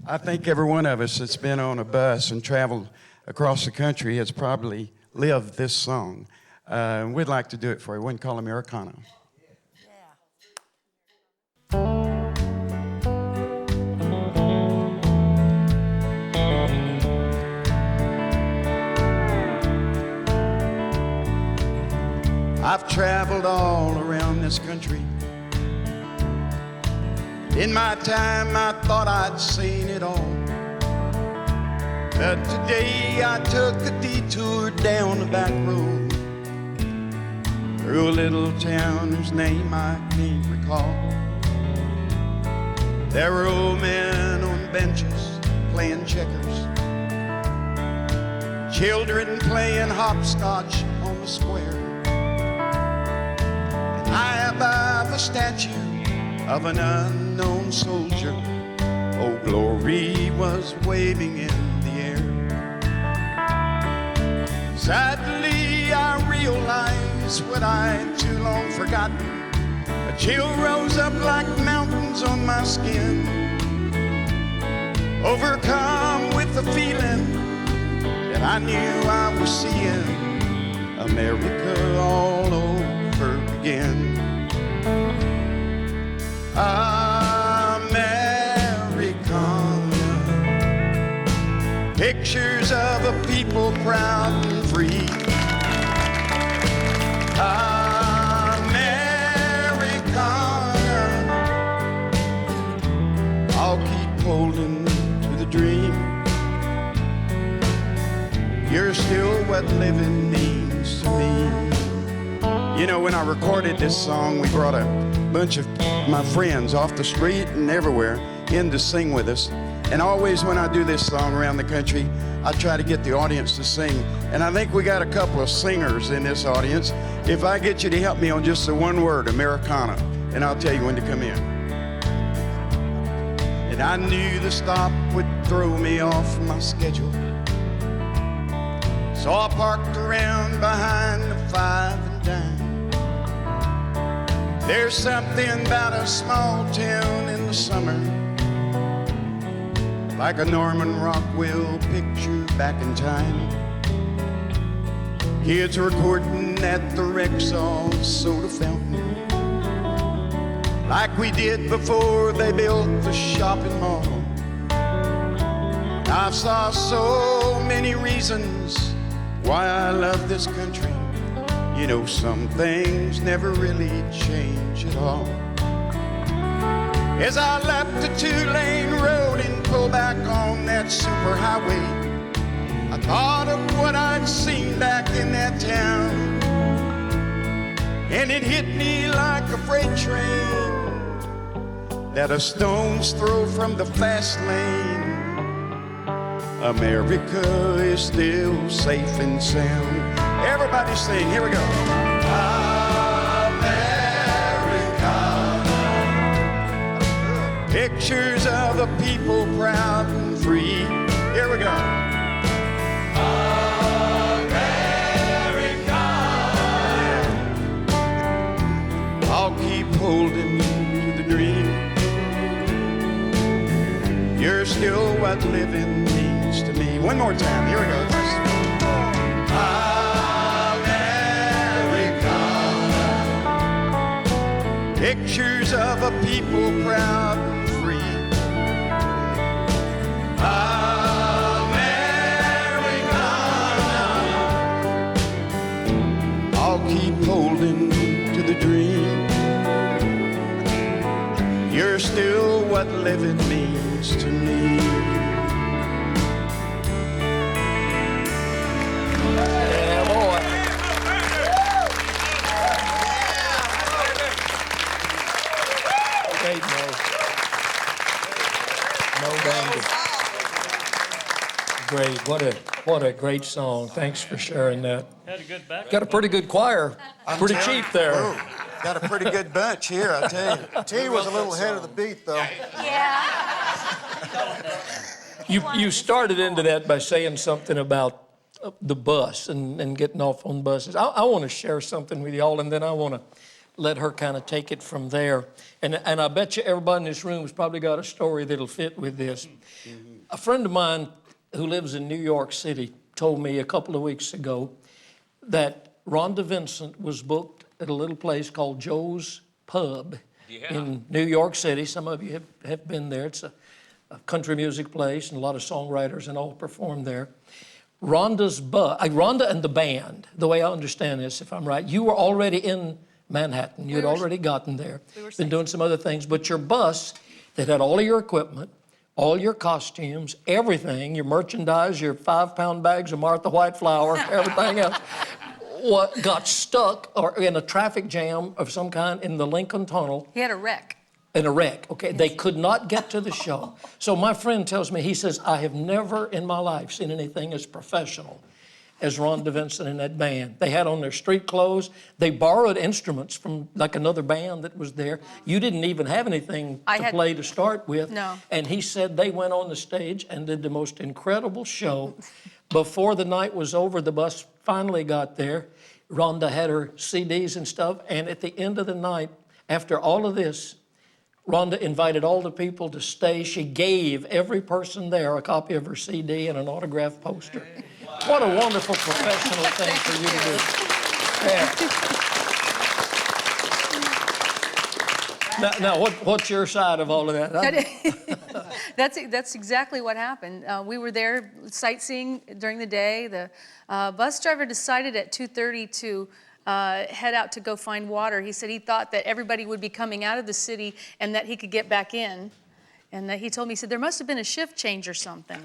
[SPEAKER 16] I think every one of us that's been on a bus and traveled across the country has probably lived this song. We'd like to do it for you. One called Americana. I've traveled all around this country. In my time, I thought I'd seen it all. But today, I took a detour down the back road through a little town whose name I can't recall. There were old men on benches playing checkers, children playing hopscotch on the square, and high above a statue of an unknown soldier, Old Glory was waving in the air. Sadly, I realized what I'd too long forgotten. A chill rose up like mountains on my skin, overcome with the feeling that I knew I was seeing America all over again. Americana, Pictures of a people proud and free. Americana, I'll keep holding to the dream. You're still what living means to me. You know, when I recorded this song, we brought a bunch of my friends off the street and everywhere in to sing with us. And always when I do this song around the country, I try to get the audience to sing. And I think we got a couple of singers in this audience. If I get you to help me on just the one word, Americana, and I'll tell you when to come in. And I knew the stop would throw me off my schedule. So I parked around behind the 5 and dime. There's something about a small town in the summer, like a Norman Rockwell picture back in time. Kids recording at the Rexall soda fountain, like we did before they built the shopping mall. I saw so many reasons why I love this country. You know, some things never really change at all. As I left the 2-lane road and pulled back on that superhighway, I thought of what I'd seen back in that town, and it hit me like a freight train that a stone's throw from the fast lane. America is still safe and sound. Everybody sing, here we go. Americana, pictures of a people proud and free. Here we go. Americana, I'll keep holding to the dream. You're still what living means to me. One more time, here we go. Pictures of a people proud and free. Americana, I'll keep holding to the dream. You're still what living means to me.
[SPEAKER 2] Yeah, boy. Great, no dandy. Great, what a great song. Thanks for sharing that.
[SPEAKER 15] Had a good back.
[SPEAKER 2] Got a pretty good choir. Pretty cheap there.
[SPEAKER 16] Whoa, got a pretty good bunch here, I tell you.
[SPEAKER 10] T was a little ahead of the beat, though.
[SPEAKER 2] You started into that by saying something about the bus and getting off on buses. I want to share something with y'all, and then I want to let her kind of take it from there. And I bet you everybody in this room has probably got a story that'll fit with this. A friend of mine who lives in New York City told me a couple of weeks ago that Rhonda Vincent was booked at a little place called Joe's Pub in New York City. Some of you have been there. It's a country music place, and a lot of songwriters and all perform there. Rhonda and the band, the way I understand this, if I'm right, you were already in Manhattan. You'd already gotten there. Been doing some other things, but your bus that had all of your equipment, all your costumes, everything, your merchandise, your 5-pound bags of Martha White flour, everything else, got stuck or in a traffic jam of some kind in the Lincoln Tunnel.
[SPEAKER 17] He had a wreck.
[SPEAKER 2] In a wreck, okay? They could not get to the show. So my friend tells me, he says, I have never in my life seen anything as professional as Rhonda Vincent and that band. They had on their street clothes. They borrowed instruments from like another band that was there. You didn't even have anything to play to start with.
[SPEAKER 17] No.
[SPEAKER 2] And he said they went on the stage and did the most incredible show. Before the night was over, the bus finally got there. Rhonda had her CDs and stuff. And at the end of the night, after all of this, Rhonda invited all the people to stay. She gave every person there a copy of her CD and an autographed poster. What a wonderful professional thing for you to do. Yeah. Now, what's your side of all of that?
[SPEAKER 17] That's exactly what happened. We were there sightseeing during the day. The bus driver decided at 2:30 to head out to go find water. He said he thought that everybody would be coming out of the city and that he could get back in. And he told me, he said, there must have been a shift change or something.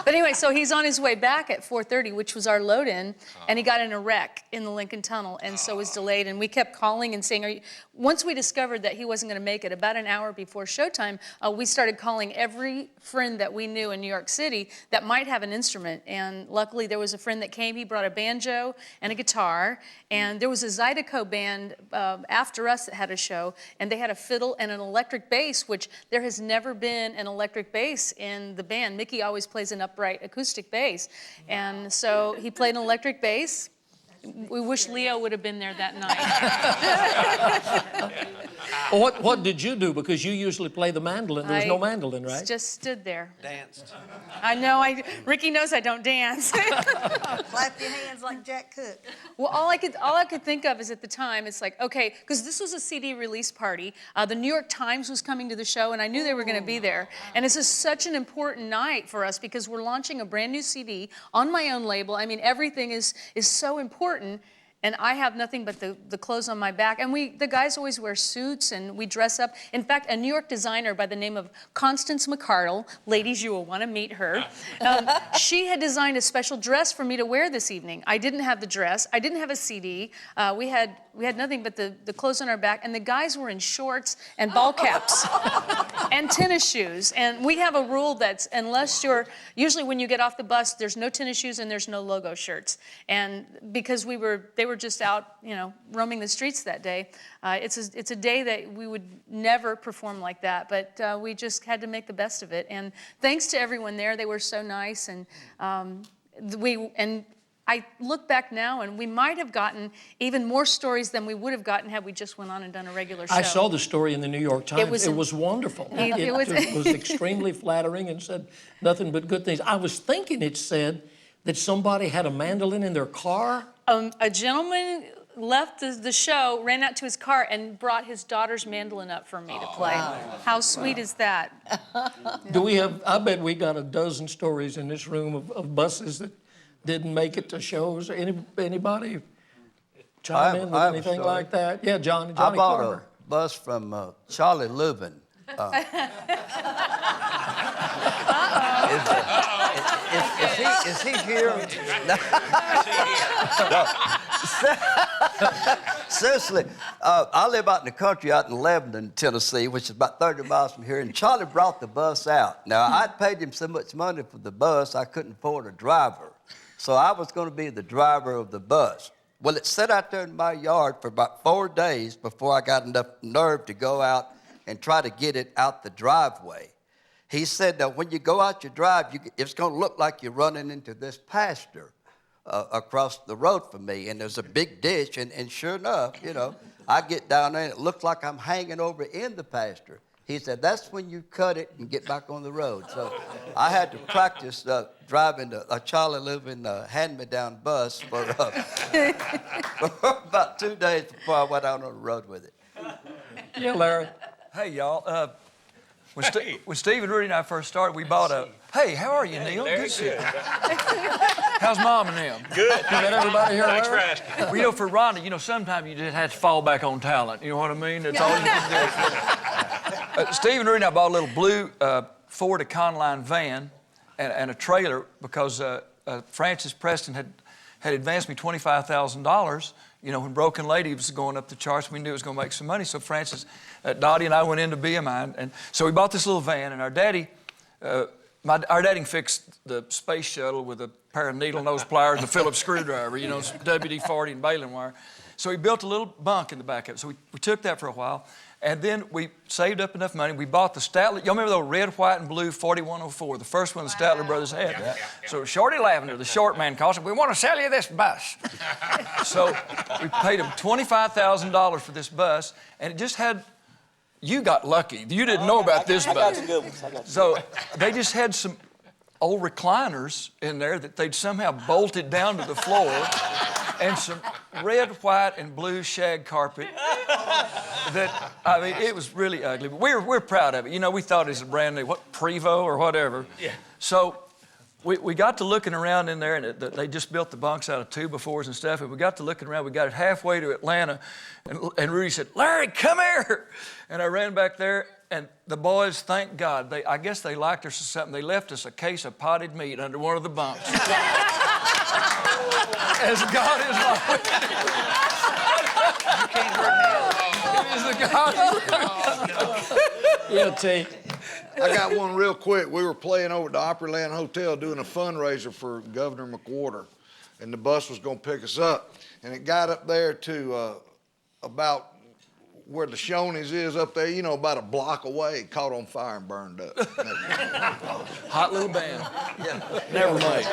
[SPEAKER 17] But anyway, so he's on his way back at 4:30, which was our load-in, and he got in a wreck in the Lincoln Tunnel, and so was delayed. And we kept calling and saying, once we discovered that he wasn't going to make it, about an hour before showtime, we started calling every friend that we knew in New York City that might have an instrument. And luckily, there was a friend that came. He brought a banjo and a guitar. And there was a Zydeco band after us that had a show, and they had a fiddle and an electric bass, which there has never been an electric bass in the band. Mickey always plays an upright acoustic bass. And so he played an electric bass. We wish Leo would have been there that night.
[SPEAKER 2] What did you do? Because you usually play the mandolin. There was no mandolin, right?
[SPEAKER 17] Just stood there.
[SPEAKER 4] Danced.
[SPEAKER 17] I know. Ricky knows I don't dance.
[SPEAKER 6] Clap your hands like Jack Cook.
[SPEAKER 17] Well, all I could think of is at the time, it's like, okay, because this was a CD release party. The New York Times was coming to the show, and I knew they were going to be there. And this is such an important night for us because we're launching a brand new CD on my own label. I mean, everything is so important. And I have nothing but the clothes on my back. And the guys always wear suits and we dress up. In fact, a New York designer by the name of Constance McCardle, ladies, you will want to meet her. She had designed a special dress for me to wear this evening. I didn't have the dress. I didn't have a CD. We had nothing but the clothes on our back. And the guys were in shorts and ball caps and tennis shoes. And we have a rule that's usually when you get off the bus, there's no tennis shoes and there's no logo shirts. And because they were just out, roaming the streets that day. It's a day that we would never perform like that, but we just had to make the best of it. And thanks to everyone there, they were so nice. And I look back now, and we might have gotten even more stories than we would have gotten had we just went on and done a regular show.
[SPEAKER 2] I saw the story in the New York Times. It was wonderful. It was extremely flattering and said nothing but good things. I was thinking it said that somebody had a mandolin in their car.
[SPEAKER 17] A gentleman left the show, ran out to his car, and brought his daughter's mandolin up for me to play. Wow. How sweet is that?
[SPEAKER 2] I bet we got a dozen stories in this room of buses that didn't make it to shows. Anybody chime in with anything like that? Yeah, Johnny
[SPEAKER 18] I bought
[SPEAKER 2] Carver.
[SPEAKER 18] a bus from Charlie Lubin. Is he here? No. Seriously, I live out in the country, out in Lebanon, Tennessee, which is about 30 miles from here, and Charlie brought the bus out. Now, I'd paid him so much money for the bus, I couldn't afford a driver. So I was going to be the driver of the bus. Well, it sat out there in my yard for about 4 days before I got enough nerve to go out and try to get it out the driveway. He said that when you go out your drive, it's going to look like you're running into this pasture across the road from me, and there's a big ditch, and sure enough, I get down there, and it looks like I'm hanging over in the pasture. He said, that's when you cut it and get back on the road. So I had to practice driving a Charlie Lubin hand-me-down bus for about 2 days before I went out on the road with it.
[SPEAKER 2] Yeah, Larry.
[SPEAKER 19] Hey, y'all. When Steve and Rudy and I first started, we bought a... Hey, how are you, Neil? Good to see you. How's Mom and them?
[SPEAKER 15] Good.
[SPEAKER 19] You got everybody here?
[SPEAKER 15] Thanks for asking.
[SPEAKER 19] Well, for Rhonda, sometimes you just have to fall back on talent. You know what I mean? That's all you can do. Steve and Rudy and I bought a little blue Ford Econoline van and a trailer because Francis Preston had advanced me $25,000. When Broken Lady was going up the charts, we knew it was going to make some money. So Francis, Dottie, and I went into BMI, and so we bought this little van. And our daddy fixed the space shuttle with a pair of needle nose pliers and a Phillips screwdriver, WD-40 and baling wire. So he built a little bunk in the back of it. So we took that for a while, and then we saved up enough money. We bought the Statler. Y'all remember the red, white, and blue 4104, the first one the Statler brothers had? Yeah. So Shorty Lavender, the short man, calls him, we want to sell you this bus. So we paid him $25,000 for this bus, and it just had... You got lucky. You didn't know about this bus.
[SPEAKER 20] I got some good ones.
[SPEAKER 19] So they just had some old recliners in there that they'd somehow bolted down to the floor, and some red, white, and blue shag carpet that I mean, it was really ugly, but we're proud of it. You know, we thought it was a brand new, Prevo or whatever.
[SPEAKER 15] Yeah.
[SPEAKER 19] So we got to looking around in there, and they just built the bunks out of 2x4s and stuff, and we got to looking around. We got it halfway to Atlanta, and Rudy said, "Larry, come here." And I ran back there, and the boys, thank God, I guess they liked us or something. They left us a case of potted meat under one of the bunks. As God is my witness.
[SPEAKER 15] You can't hurt me.
[SPEAKER 2] Yeah, T.
[SPEAKER 13] I got one real quick. We were playing over at the Opryland Hotel doing a fundraiser for Governor McWhorter, and the bus was going to pick us up. And it got up there to about where the Shoney's is up there, you know, about a block away. It caught on fire and burned up.
[SPEAKER 19] Hot little band.
[SPEAKER 16] Yeah.
[SPEAKER 19] Never mind.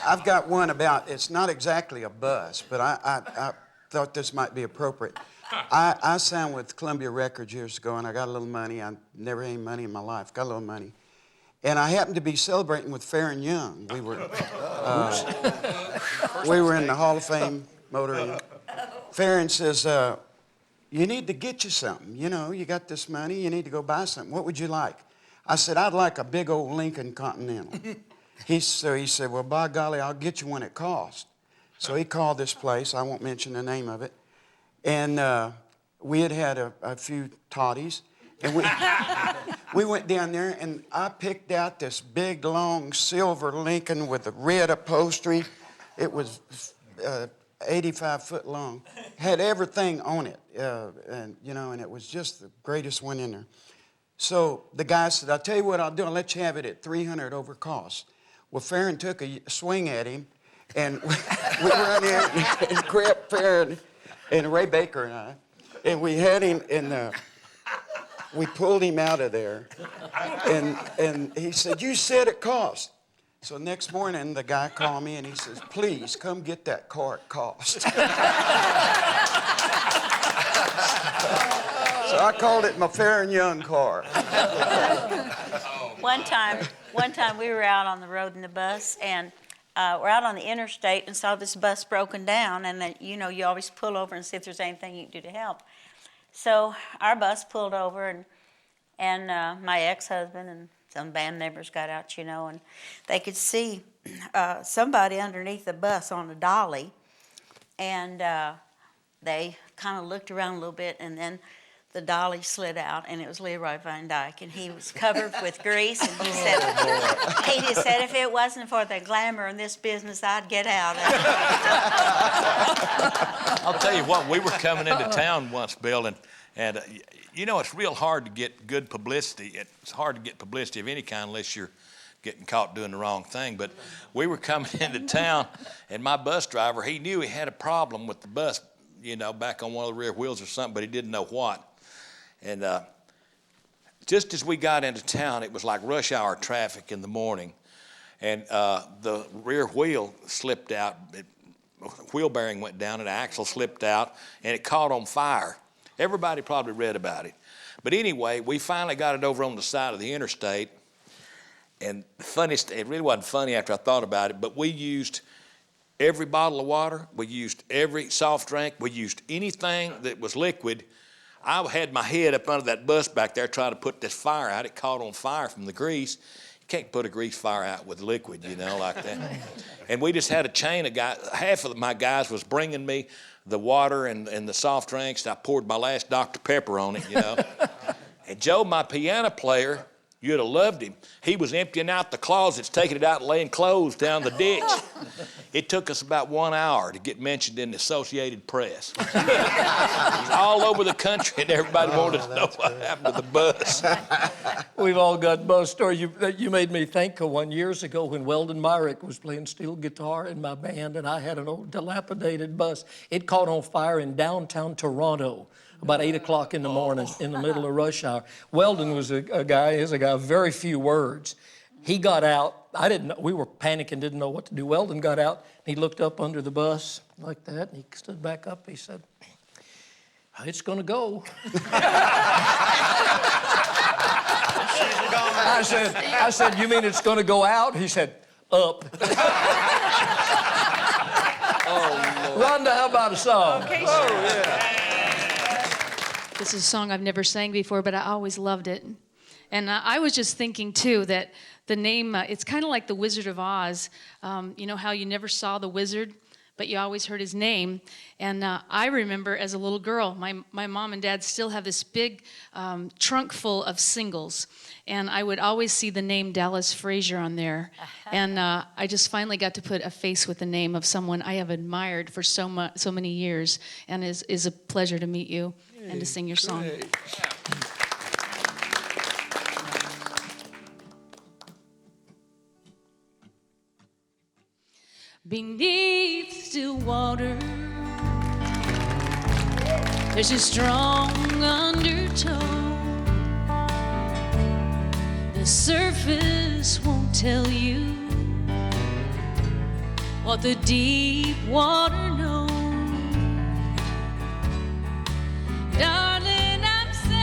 [SPEAKER 16] I've got one about, it's not exactly a bus, but I thought this might be appropriate. I signed with Columbia Records years ago, and I got a little money. I never had any money in my life. Got a little money. And I happened to be celebrating with Fair and Young. We were in the Hall of Fame motoring. Farron says, you need to get you something. You know, you got this money, you need to go buy something. What would you like? I said, I'd like a big old Lincoln Continental. He said, well, by golly, I'll get you one at cost. So he called this place, I won't mention the name of it, and we had a few toddies, and we went down there, and I picked out this big, long, silver Lincoln with a red upholstery. It was 85 foot long, had everything on it, and you know, and it was just the greatest one in there. So the guy said, I'll tell you what I'll do, I'll let you have it at $300 over cost. Well, Farron took a swing at him, and we run in and grabbed Farron and Ray Baker and I, and we had him, and we pulled him out of there, and he said, you said it cost. So next morning, the guy called me and he says, please come get that car at cost. So I called it my Fair and Young car.
[SPEAKER 20] One time we were out on the road in the bus, and we're out on the interstate and saw this bus broken down, and then, you know, you always pull over and see if there's anything you can do to help. So our bus pulled over, and my ex-husband and some band members got out, you know, and they could see somebody underneath the bus on a dolly, and they kind of looked around a little bit, and then the dolly slid out, and it was Leroy Van Dyke, and he was covered with grease, and he just said, if it wasn't for the glamour in this business, I'd get out of it.
[SPEAKER 15] I'll tell you what, we were coming into town once, Bill, and you know, it's real hard to get good publicity. It's hard to get publicity of any kind unless you're getting caught doing the wrong thing. But we were coming into town, and my bus driver, he knew he had a problem with the bus, you know, back on one of the rear wheels or something, but he didn't know what. And just as we got into town, it was like rush hour traffic in the morning, and the rear wheel slipped out. Wheel bearing went down, and the axle slipped out, and it caught on fire. Everybody probably read about it. But anyway, we finally got it over on the side of the interstate. And the funniest, it really wasn't funny after I thought about it, but we used every bottle of water. We used every soft drink. We used anything that was liquid. I had my head up under that bus back there trying to put this fire out. It caught on fire from the grease. You can't put a grease fire out with liquid, you know, like that. And we just had a chain of guys. Half of my guys was bringing me the water and the soft drinks. I poured my last Dr. Pepper on it, you know. And Joe, my piano player, you'd have loved him. He was emptying out the closets, taking it out and laying clothes down the ditch. It took us about 1 hour to get mentioned in the Associated Press. It was all over the country, and everybody wanted to know what happened to the bus.
[SPEAKER 2] We've all got bus stories. You made me think of one years ago when Weldon Myrick was playing steel guitar in my band, and I had an old dilapidated bus. It caught on fire in downtown Toronto about 8 o'clock in the morning in the middle of rush hour. Weldon was a guy of very few words. He got out. I didn't know. We were panicking, didn't know what to do. Weldon got out. He looked up under the bus like that, and he stood back up. He said, it's going to go. I said, you mean it's going to go out? He said, up. Oh, Rhonda, how about a song?
[SPEAKER 17] Okay,
[SPEAKER 2] oh, yeah.
[SPEAKER 17] This is a song I've never sang before, but I always loved it. And I was just thinking, too, that the name, it's kind of like the Wizard of Oz. You know how you never saw the wizard, but you always heard his name. And I remember as a little girl, my mom and dad still have this big trunk full of singles. And I would always see the name Dallas Frazier on there. And I just finally got to put a face with the name of someone I have admired for so many years. And is a pleasure to meet you and to sing your song.
[SPEAKER 2] Great.
[SPEAKER 17] Beneath still water, there's a strong undertow. The surface won't tell you what the deep water knows. Darling, I'm saying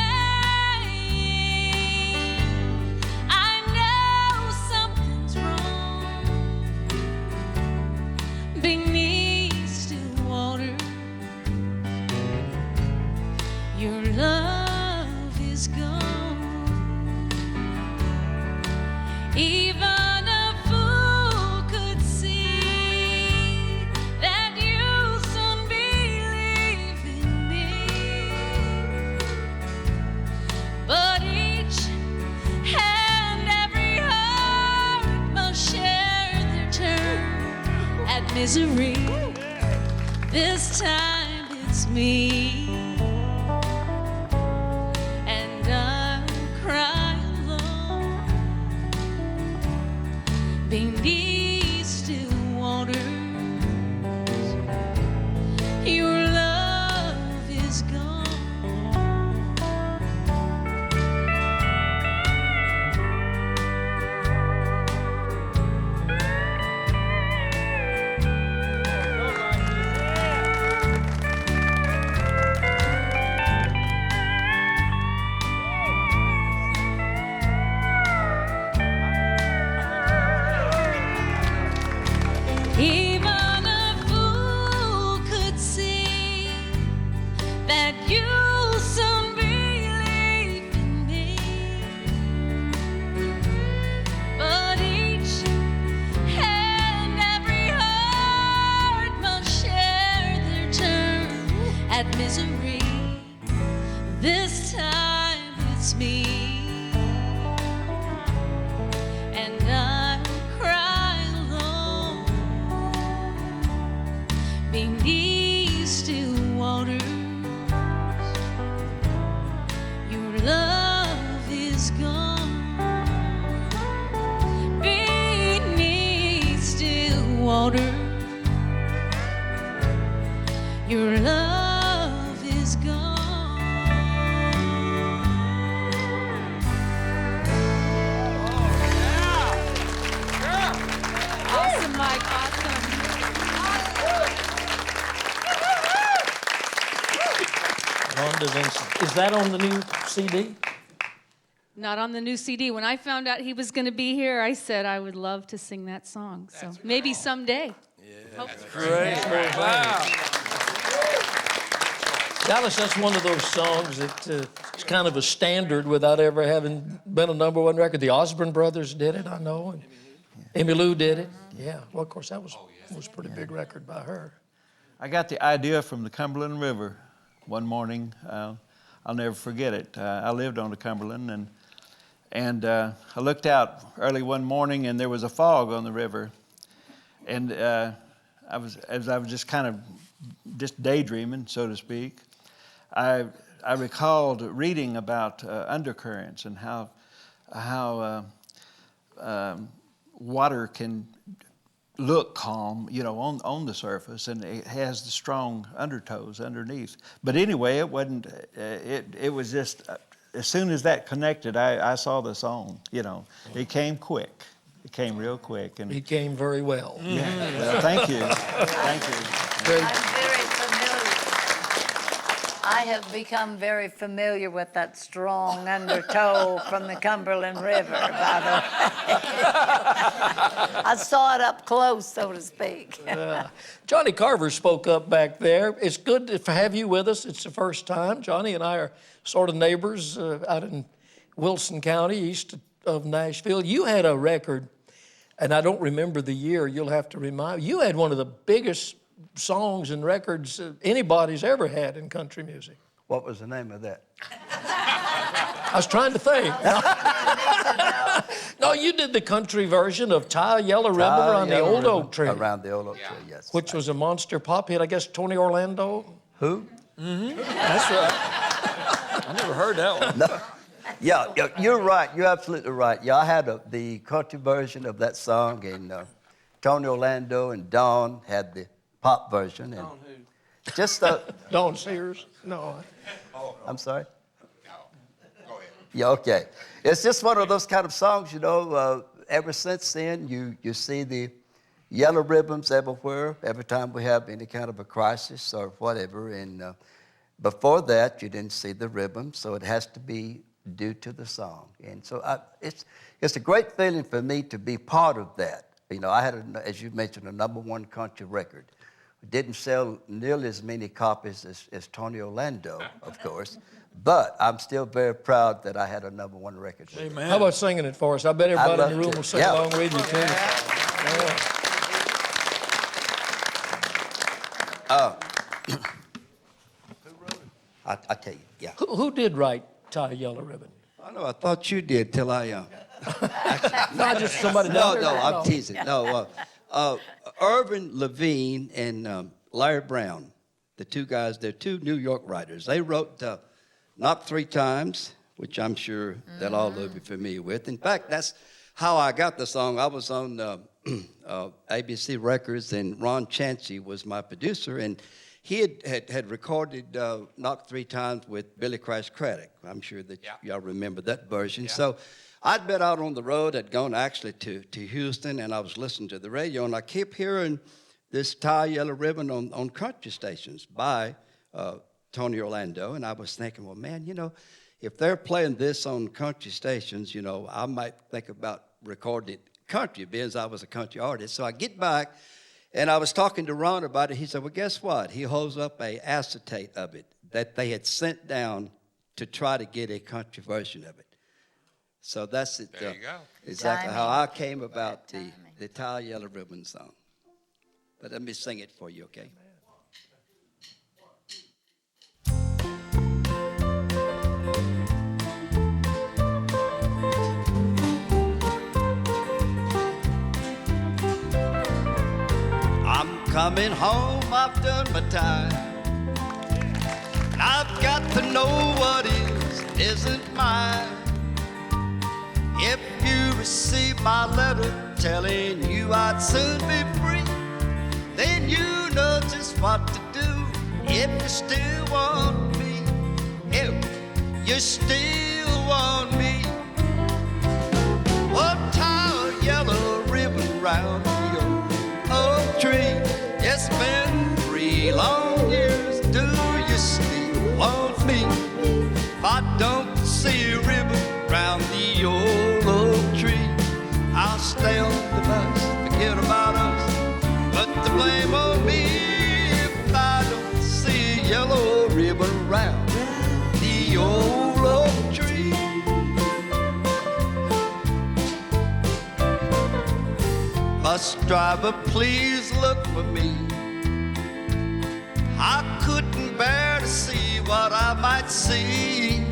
[SPEAKER 17] I know something's wrong. Beneath still water, your love is gone. Even a fool could see that you'll soon believe in me. But each and every heart must share their turn at misery. This time it's me, and I'm crying alone beneath still waters. Your love is gone. Even a fool could see that you'll soon believe in me. But each and every heart must share their turn at misery. This time it's me, and I'm crying alone beneath still waters. Your love is gone. Beneath still waters, your love is gone. Awesome, Mike, awesome.
[SPEAKER 2] Rhonda Vincent. Is that on the new CD?
[SPEAKER 17] Not on the new CD. When I found out he was going to be here, I said I would love to sing that song. So maybe someday.
[SPEAKER 2] Great. Wow. Dallas, that's one of those songs that it's kind of a standard without ever having been a #1 record. The Osborne Brothers did it, I know, and Emmylou did it. Yeah, well, of course, that was a pretty big record by her.
[SPEAKER 21] I got the idea from the Cumberland River one morning. I'll never forget it. I lived on the Cumberland, and I looked out early one morning, and there was a fog on the river. And I was just kind of just daydreaming, so to speak. I recalled reading about undercurrents and how water can look calm, you know, on the surface, and it has the strong undertows underneath. But anyway, it wasn't. It was just as soon as that connected, I saw the song. You know, it came quick. It came real quick, and
[SPEAKER 2] It came very well.
[SPEAKER 21] yeah. Well, thank you, thank you.
[SPEAKER 2] Great.
[SPEAKER 11] I'm very familiar. I
[SPEAKER 8] I have become very familiar with that strong undertow from the Cumberland River, by the way. I saw it up close, so to speak.
[SPEAKER 2] Johnny Carver spoke up back there. It's good to have you with us. It's the first time. Johnny and I are sort of neighbors out in Wilson County, east of Nashville. You had a record, and I don't remember the year. You'll have to remind me. You had one of the biggest songs and records anybody's ever had in country music.
[SPEAKER 18] What was the name of that?
[SPEAKER 2] I was trying to think. No, you did the country version of Tie a Yellow Ribbon Around the Old Oak Tree.
[SPEAKER 18] Around the Old Oak Tree, yes.
[SPEAKER 2] Which was a monster pop hit, I guess, Tony Orlando.
[SPEAKER 18] Who?
[SPEAKER 19] Mm-hmm. That's right. I never heard that one.
[SPEAKER 18] No. Yeah, you're right. You're absolutely right. Yeah, I had the country version of that song, and Tony Orlando and Don had the pop version. And
[SPEAKER 2] Don who?
[SPEAKER 18] Just
[SPEAKER 2] Don Sears? No.
[SPEAKER 18] I'm sorry? Yeah, okay. It's just one of those kind of songs, you know. Ever since then, you see the yellow ribbons everywhere, every time we have any kind of a crisis or whatever. And before that, you didn't see the ribbons, so it has to be due to the song. And so it's a great feeling for me to be part of that. You know, I had, as you mentioned, a #1 country record. It didn't sell nearly as many copies as Tony Orlando, of course. But I'm still very proud that I had a #1 record.
[SPEAKER 2] Amen. How about singing it for us? I bet everybody in the room will sing along with you, too.
[SPEAKER 18] I tell you, yeah.
[SPEAKER 2] Who did write Tie a Yellow Ribbon?
[SPEAKER 1] I know, I thought you did till I...
[SPEAKER 2] Not just somebody
[SPEAKER 1] No,
[SPEAKER 2] down there.
[SPEAKER 1] I'm teasing. No, Irvin Levine and Larry Brown, the two guys, they're two New York writers. They wrote Knock 3 Times, which I'm sure that all will be familiar with. In fact, that's how I got the song. I was on ABC Records, and Ron Chancey was my producer, and he had recorded Knock 3 Times with Billy Crash Craddock. I'm sure that y'all remember that version. Yeah. So I'd been out on the road. I'd gone actually to Houston, and I was listening to the radio, and I kept hearing this Tie a Yellow Ribbon on country stations by Tony Orlando, and I was thinking, well, man, you know, if they're playing this on country stations, you know, I might think about recording country, because I was a country artist. So I get back, and I was talking to Ron about it. He said, well, guess what? He holds up a acetate of it that they had sent down to try to get a country version of it. So that's it.
[SPEAKER 22] There you go.
[SPEAKER 1] Exactly how I came about the Tie a Yellow Ribbon song. But let me sing it for you, okay? I'm coming home, I've done my time. And I've got to know what isn't mine. If you receive my letter telling you I'd soon be free, then you know just what to do. If you still want me, if you still want me, oh, tie a yellow ribbon round your oak tree. It's been 3 long years. Do you still want me? If I don't see a ribbon round the old oak tree, I'll stay on the bus, forget about us, put the blame on me if I don't see a yellow ribbon round the old oak tree. Bus driver, please look for me. I couldn't bear to see what I might see.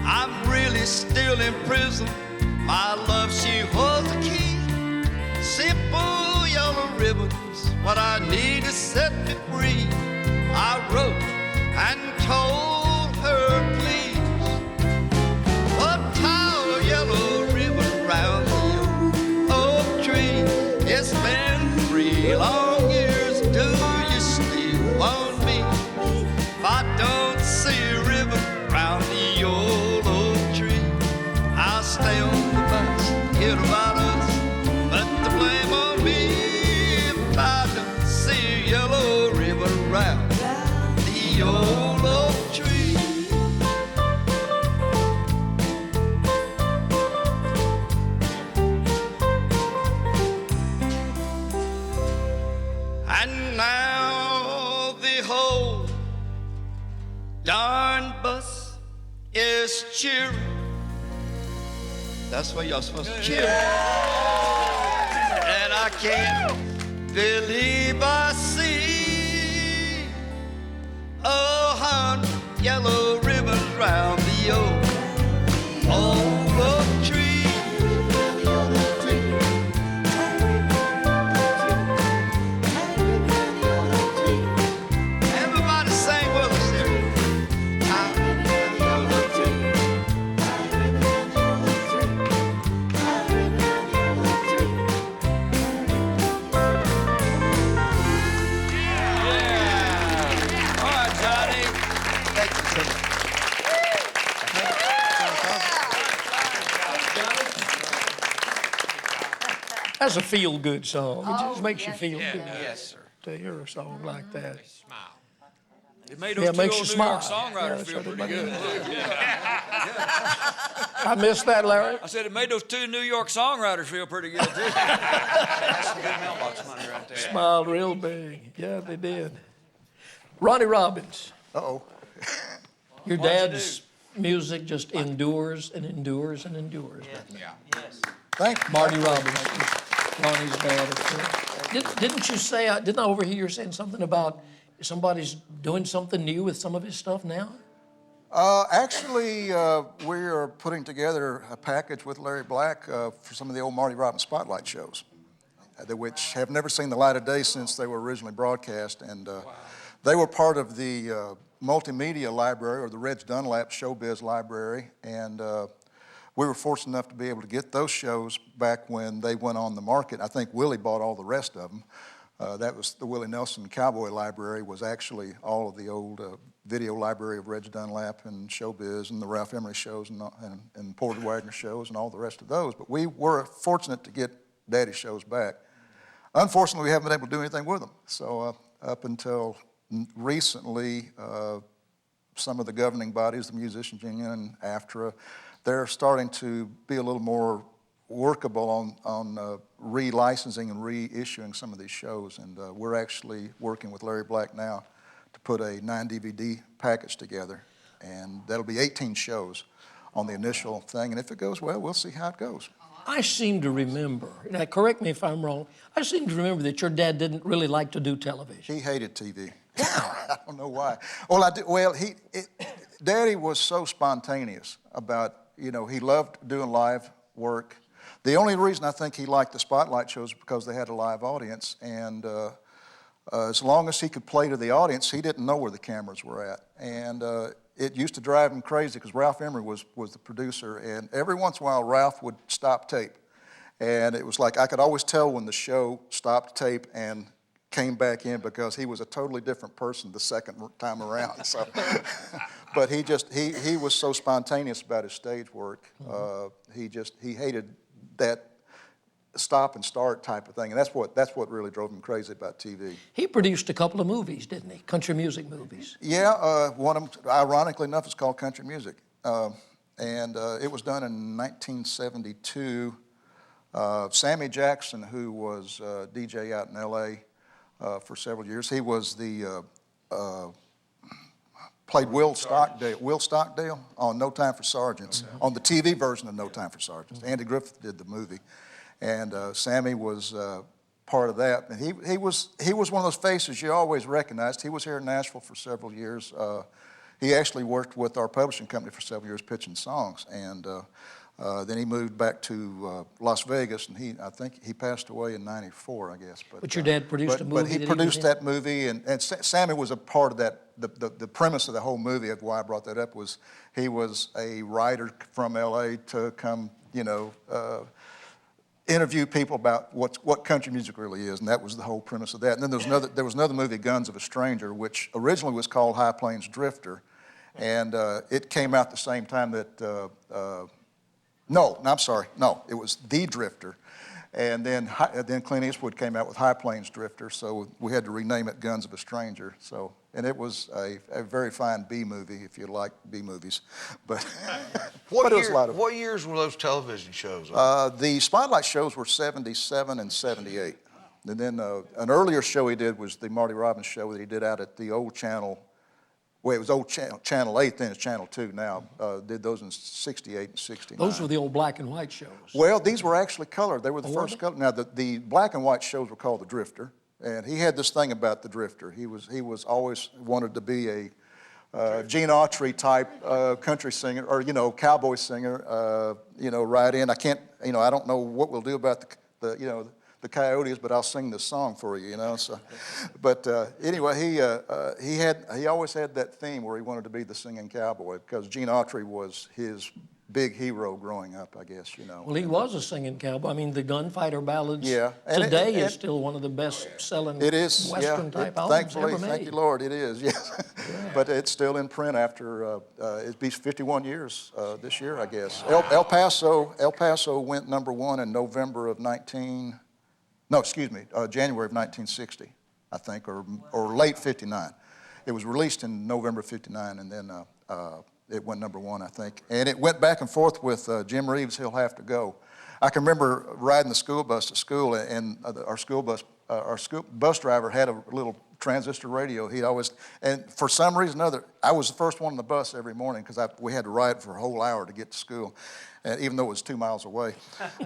[SPEAKER 1] I'm really still in prison. My love, she holds the key. Simple yellow ribbons, what I need to set me free. I wrote and told her, please, oh, tie a yellow ribbon round the oak tree. It's been 3 long years. Do you still want me? If I don't see a ribbon round the old oak tree, I'll stay on the bus, forget about us, put the blame on me if I don't see a yellow ribbon round the old oak tree. And now the whole darn bus is cheering. That's what y'all supposed to cheer. And I can't believe I see 100 yellow ribbons round the old oak tree. Everybody sing with us there.
[SPEAKER 2] That's a feel-good song. It just makes you feel good.
[SPEAKER 19] Yes, sir.
[SPEAKER 2] To hear a song like that.
[SPEAKER 19] It made
[SPEAKER 2] Yeah,
[SPEAKER 19] those
[SPEAKER 2] it
[SPEAKER 19] two
[SPEAKER 2] makes
[SPEAKER 19] old
[SPEAKER 2] you
[SPEAKER 19] New York
[SPEAKER 2] smile.
[SPEAKER 19] songwriters
[SPEAKER 2] Yeah,
[SPEAKER 19] feel
[SPEAKER 2] that's
[SPEAKER 19] pretty
[SPEAKER 2] what
[SPEAKER 19] good.
[SPEAKER 2] I missed that, Larry.
[SPEAKER 19] I said it made those two New York songwriters feel pretty good, too. That's some good mailbox money right there.
[SPEAKER 2] Smiled real big. Yeah, they did. Ronnie Robbins.
[SPEAKER 10] Uh-oh.
[SPEAKER 2] Your
[SPEAKER 19] What'd you
[SPEAKER 2] dad's music just endures and endures and endures.
[SPEAKER 19] Yeah.
[SPEAKER 10] Yes. Thank you.
[SPEAKER 2] Marty Robbins, Ronnie's dad. Of course. Didn't you say, didn't I overhear you saying something about somebody's doing something new with some of his stuff now?
[SPEAKER 10] Actually, we are putting together a package with Larry Black for some of the old Marty Robbins Spotlight shows, which have never seen the light of day since they were originally broadcast. And they were part of the multimedia library, or the Reg Dunlap Showbiz Library. And we were fortunate enough to be able to get those shows back when they went on the market. I think Willie bought all the rest of them. That was the Willie Nelson Cowboy Library, was actually all of the old video library of Reg Dunlap and Showbiz and the Ralph Emery shows and Porter Wagner shows and all the rest of those. But we were fortunate to get Daddy's shows back. Unfortunately, we haven't been able to do anything with them. So up until recently, some of the governing bodies, the Musicians Union and AFTRA, they're starting to be a little more workable on relicensing and reissuing some of these shows. And we're actually working with Larry Black now to put a 9-DVD package together. And that'll be 18 shows on the initial thing. And if it goes well, we'll see how it goes.
[SPEAKER 2] I seem to remember, now correct me if I'm wrong, I seem to remember that your dad didn't really like to do television.
[SPEAKER 10] He hated TV. I don't know why. Daddy was so spontaneous about, he loved doing live work. The only reason I think he liked the spotlight shows was because they had a live audience, and as long as he could play to the audience, he didn't know where the cameras were at. And it used to drive him crazy because Ralph Emery was the producer, and every once in a while Ralph would stop tape. And it was like I could always tell when the show stopped tape and came back in because he was a totally different person the second time around. So, but he was so spontaneous about his stage work. He hated that stop and start type of thing, and that's what really drove him crazy about TV.
[SPEAKER 2] He produced a couple of movies, didn't he? Country music movies.
[SPEAKER 10] Yeah, one of them, ironically enough, is called Country Music, and it was done in 1972. Sammy Jackson, who was DJ out in L.A. For several years, he was played Will Stockdale on No Time for Sergeants, on the TV version of No Time for Sergeants. Andy Griffith did the movie, and Sammy was part of that. And he was one of those faces you always recognized. He was here in Nashville for several years. He actually worked with our publishing company for several years pitching songs, and then he moved back to Las Vegas, and I think he passed away in '94, I guess.
[SPEAKER 2] But your dad produced a movie.
[SPEAKER 10] But he produced that movie, and Sammy was a part of that. The premise of the whole movie, of why I brought that up, was he was a writer from L.A. to come, interview people about what country music really is, and that was the whole premise of that. And then there was another movie, Guns of a Stranger, which originally was called High Plains Drifter, and it came out the same time that. No, it was The Drifter. And then Clint Eastwood came out with High Plains Drifter, so we had to rename it Guns of a Stranger. And it was a very fine B movie, if you like B movies. But,
[SPEAKER 13] What years were those television shows on?
[SPEAKER 10] The Spotlight shows were 77 and 78. And then an earlier show he did was the Marty Robbins show that he did out at the old channel. Well, it was old channel 8, then it's channel 2 now. Did those in 68 and 69.
[SPEAKER 2] Those were the old black and white shows.
[SPEAKER 10] Well, these were actually colored. They were the
[SPEAKER 2] Oh, were
[SPEAKER 10] first
[SPEAKER 2] they?
[SPEAKER 10] color. Now, the black and white shows were called the Drifter. And he had this thing about the Drifter. He was always wanted to be a Gene Autry type country singer, or, cowboy singer, right in. I don't know what we'll do about the Coyotes, but I'll sing this song for you, So, but anyway, he always had that theme where he wanted to be the singing cowboy because Gene Autry was his big hero growing up, I guess,
[SPEAKER 2] Well, he was a singing cowboy. I mean, the Gunfighter Ballads
[SPEAKER 10] And
[SPEAKER 2] is still one of the best-selling
[SPEAKER 10] it is,
[SPEAKER 2] Western-type albums ever made.
[SPEAKER 10] Thank you, Lord, it is, yes. But it's still in print after, it'd be 51 years this year, I guess. El Paso went #1 in January of 1960, I think, or late 59. It was released in November 59, and then it went #1, I think. And it went back and forth with Jim Reeves' He'll Have to Go. I can remember riding the school bus to school, and our school bus driver had a little transistor radio. And for some reason or other, I was the first one on the bus every morning because we had to ride for a whole hour to get to school, even though it was 2 miles away.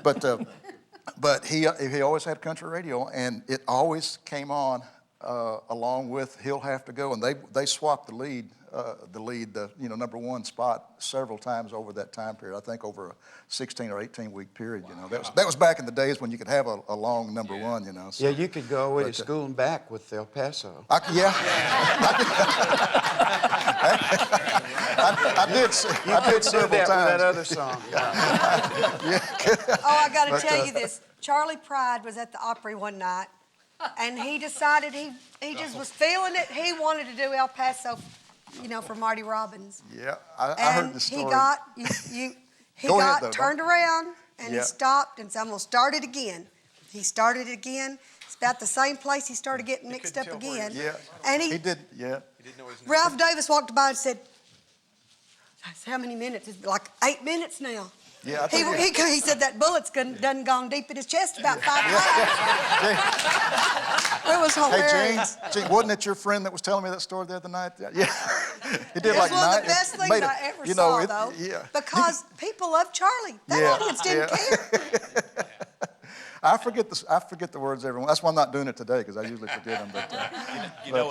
[SPEAKER 10] But he always had country radio, and it always came on along with He'll Have to Go, and they swapped the lead, #1 spot several times over that time period. I think over a 16 or 18 week period. That was back in the days when you could have a long #1. So,
[SPEAKER 16] yeah, you could go away to school and back with El Paso.
[SPEAKER 10] I did several times.
[SPEAKER 16] That other song.
[SPEAKER 6] Oh, I got to tell you this. Charlie Pride was at the Opry one night, and he decided he just was feeling it. He wanted to do El Paso, for Marty Robbins.
[SPEAKER 10] Yeah, I heard the story.
[SPEAKER 6] He got turned around, and he stopped and said, I'm going to start it again. He started it again. It's about the same place he started getting mixed up again.
[SPEAKER 10] Yeah,
[SPEAKER 6] and
[SPEAKER 10] he did, yeah.
[SPEAKER 6] Ralph Davis walked by and said, how many minutes? It's like 8 minutes now.
[SPEAKER 10] Yeah,
[SPEAKER 6] he said that bullet's done gone deep in his chest about 5 times. It was hilarious.
[SPEAKER 10] Hey, Gene, wasn't it your friend that was telling me that story the other night? Yeah. He did
[SPEAKER 6] it was one of the best things I ever saw, though.
[SPEAKER 10] Yeah.
[SPEAKER 6] Because people love Charlie. That audience didn't care.
[SPEAKER 10] I forget the words everyone. That's why I'm not doing it today because I usually forget them. But
[SPEAKER 6] I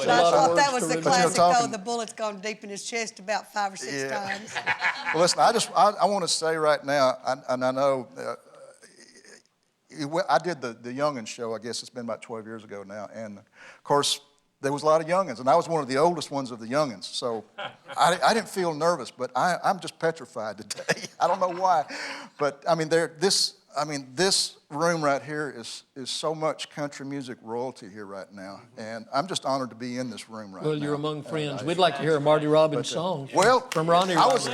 [SPEAKER 6] thought that was the classic. Though the bullet's gone deep in his chest about 5 or 6 times.
[SPEAKER 10] Well, listen, I want to say right now, and I know I did the Young'uns show. I guess it's been about 12 years ago now, and of course there was a lot of Young'uns, and I was one of the oldest ones of the Young'uns. So I didn't feel nervous, but I'm just petrified today. I don't know why, but I mean this room right here is so much country music royalty here right now, and I'm just honored to be in this room right now.
[SPEAKER 2] Well, you're among friends. We'd like to hear a Marty Robbins song.
[SPEAKER 10] Well,
[SPEAKER 2] from Ronnie Robbins.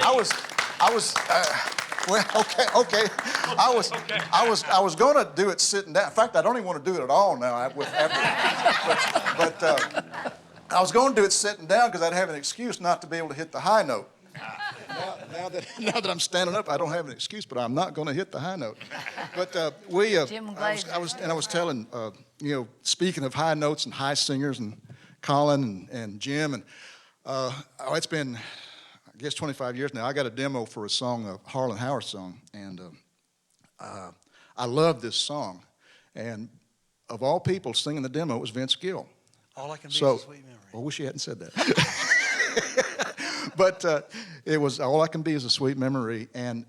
[SPEAKER 10] Well, okay. I was going to do it sitting down. In fact, I don't even want to do it at all now. But I was going to do it sitting down because I'd have an excuse not to be able to hit the high note. Now that I'm standing up, I don't have an excuse, but I'm not going to hit the high note. But I was telling, speaking of high notes and high singers, and Colin and Jim, and it's been, I guess, 25 years now. I got a demo for a song, a Harlan Howard song, and I love this song. And of all people singing the demo, it was Vince Gill.
[SPEAKER 3] All I can be is a sweet memory.
[SPEAKER 10] I wish you hadn't said that. But it was All I Can Be Is a Sweet Memory, and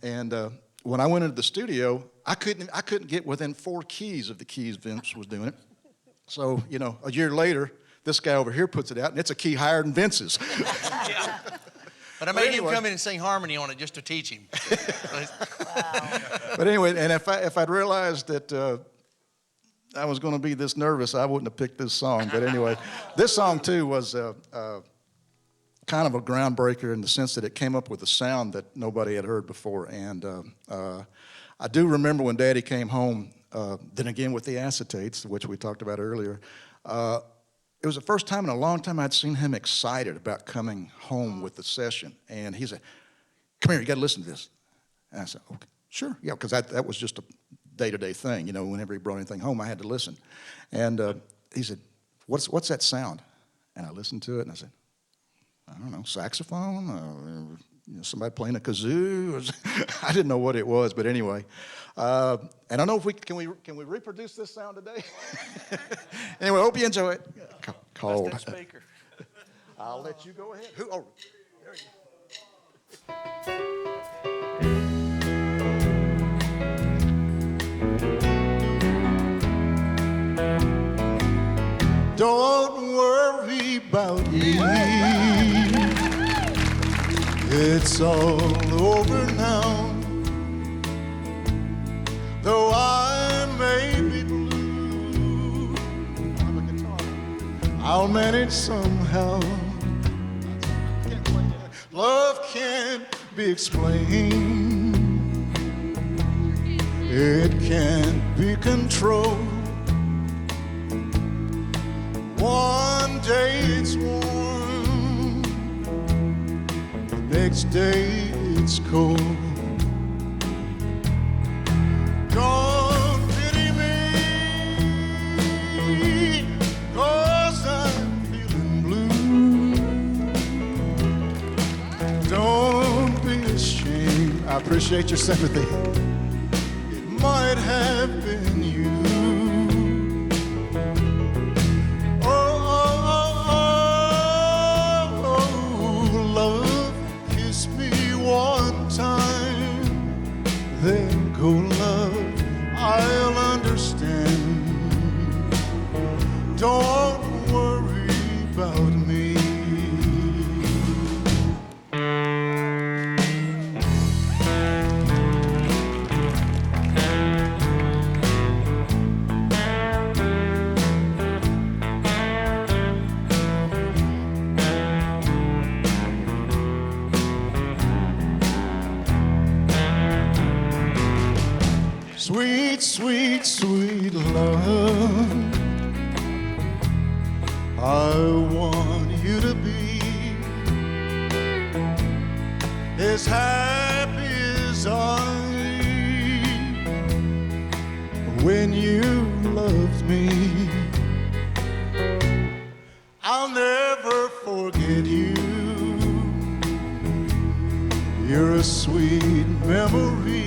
[SPEAKER 10] when I went into the studio, I couldn't get within 4 keys of the keys Vince was doing it. So a year later, this guy over here puts it out, and it's a key higher than Vince's.
[SPEAKER 3] But I made him come in and sing harmony on it just to teach him.
[SPEAKER 10] But anyway, and if I'd realized that I was going to be this nervous, I wouldn't have picked this song. But anyway, this song too was kind of a groundbreaker in the sense that it came up with a sound that nobody had heard before. And I do remember when Daddy came home, then again with the acetates, which we talked about earlier, it was the first time in a long time I'd seen him excited about coming home with the session. And he said, come here, you got to listen to this. And I said, okay, sure. Yeah, because that was just day-to-day thing. You know, whenever he brought anything home, I had to listen. And he said, what's that sound? And I listened to it, and I said, I don't know, saxophone? Somebody playing a kazoo? I didn't know what it was, but anyway. And I don't know if we can reproduce this sound today? Anyway, hope you enjoy it. Cold.
[SPEAKER 19] Speaker.
[SPEAKER 10] I'll let you go ahead. Oh, there you go. Don't worry about me. It's all over now. Though I may be blue, I'll manage somehow. Love can't be explained. It can't be controlled. One day it's warm, the next day it's cold. Don't pity me, 'cause I'm feeling blue. Don't be ashamed, I appreciate your sympathy. It might have been you. Then go love, I'll understand. Don't worry about me. Sweet, sweet, sweet love, I want you to be as happy as I when you loved me. I'll never forget you. You're a sweet memory.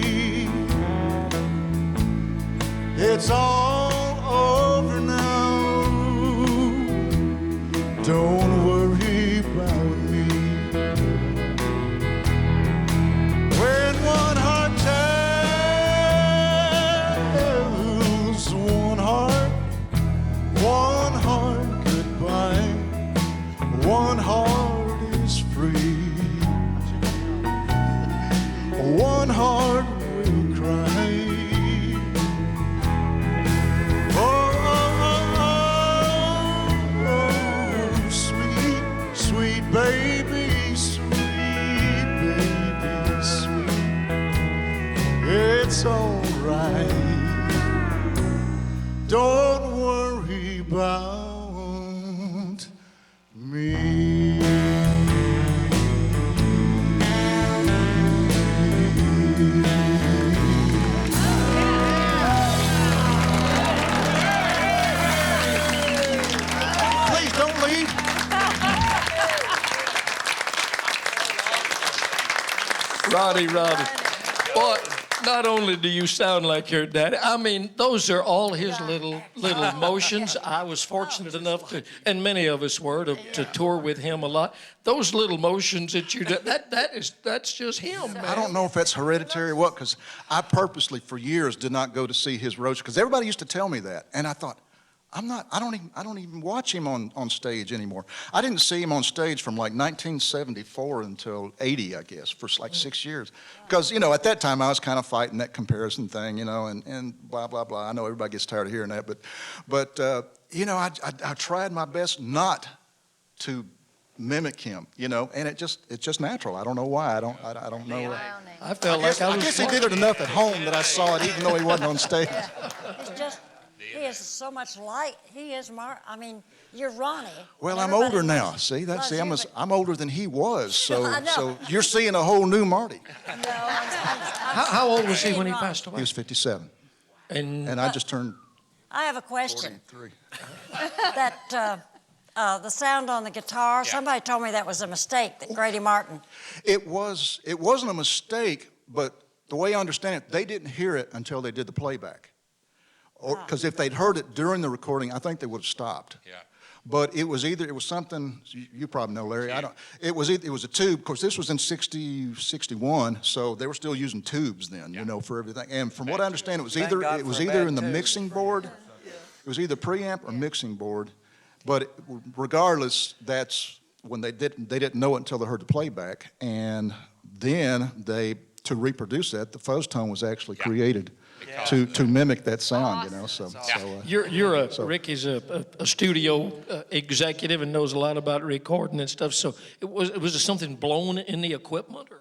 [SPEAKER 10] It's all over now. Don't worry about me. When one heart tells one heart goodbye, one heart is free. One heart will cry. Baby, sweet, baby, sweet, it's all right. Don't worry about me. Please don't leave.
[SPEAKER 2] Roddy. Boy, not only do you sound like your daddy, I mean, those are all his little motions. I was fortunate enough to, and many of us were, to tour with him a lot. Those little motions that you do, that's just him, man.
[SPEAKER 10] I don't know if that's hereditary or what, because I purposely for years did not go to see his roast, because everybody used to tell me that, and I thought, I don't even watch him on stage anymore. I didn't see him on stage from like 1974 until 80, I guess, for like 6 years. Because, you know, at that time I was kind of fighting that comparison thing, you know, and blah, blah, blah. I know everybody gets tired of hearing that, but you know, I tried my best not to mimic him, you know, and it's just natural. I don't know why. I don't know.
[SPEAKER 2] I felt like I
[SPEAKER 10] guess he did it enough at home that I saw it, even though he wasn't on stage.
[SPEAKER 11] It's just, he is so much light. He is I mean, you're Ronnie.
[SPEAKER 10] Well, I'm older now. See, I'm older than he was. So you're seeing a whole new Marty.
[SPEAKER 11] No,
[SPEAKER 2] How old was he when he passed away?
[SPEAKER 10] He was 57. And I just turned
[SPEAKER 11] I have a question.
[SPEAKER 10] 43.
[SPEAKER 11] The sound on the guitar, somebody told me that was a mistake, that Grady Martin.
[SPEAKER 10] It wasn't a mistake, but the way I understand it, they didn't hear it until they did the playback. Because if they'd heard it during the recording, I think they would have stopped.
[SPEAKER 15] Yeah.
[SPEAKER 10] But it was something, you probably know, Larry, it was a tube. Of course, this was in 61, so they were still using tubes then, you know, for everything. And from what I understand, it was either in the mixing board, it was either preamp or mixing board. But regardless, that's when they didn't know it until they heard the playback. And then to reproduce that, the fuzz tone was actually created to mimic that sound, you know.
[SPEAKER 2] Ricky's a studio executive and knows a lot about recording and stuff. So was there something blown in the equipment? Or?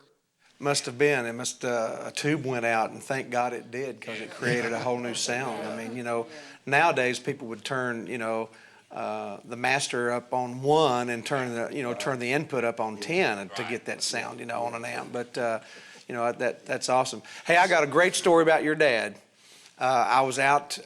[SPEAKER 4] Must have been. A tube went out, and thank God it did, because it created a whole new sound. I mean, you know, nowadays people would turn, you know, the master up on 1 and turn the input up on 10 to get that sound, you know, on an amp. But you know, that's awesome. Hey, I got a great story about your dad. I was out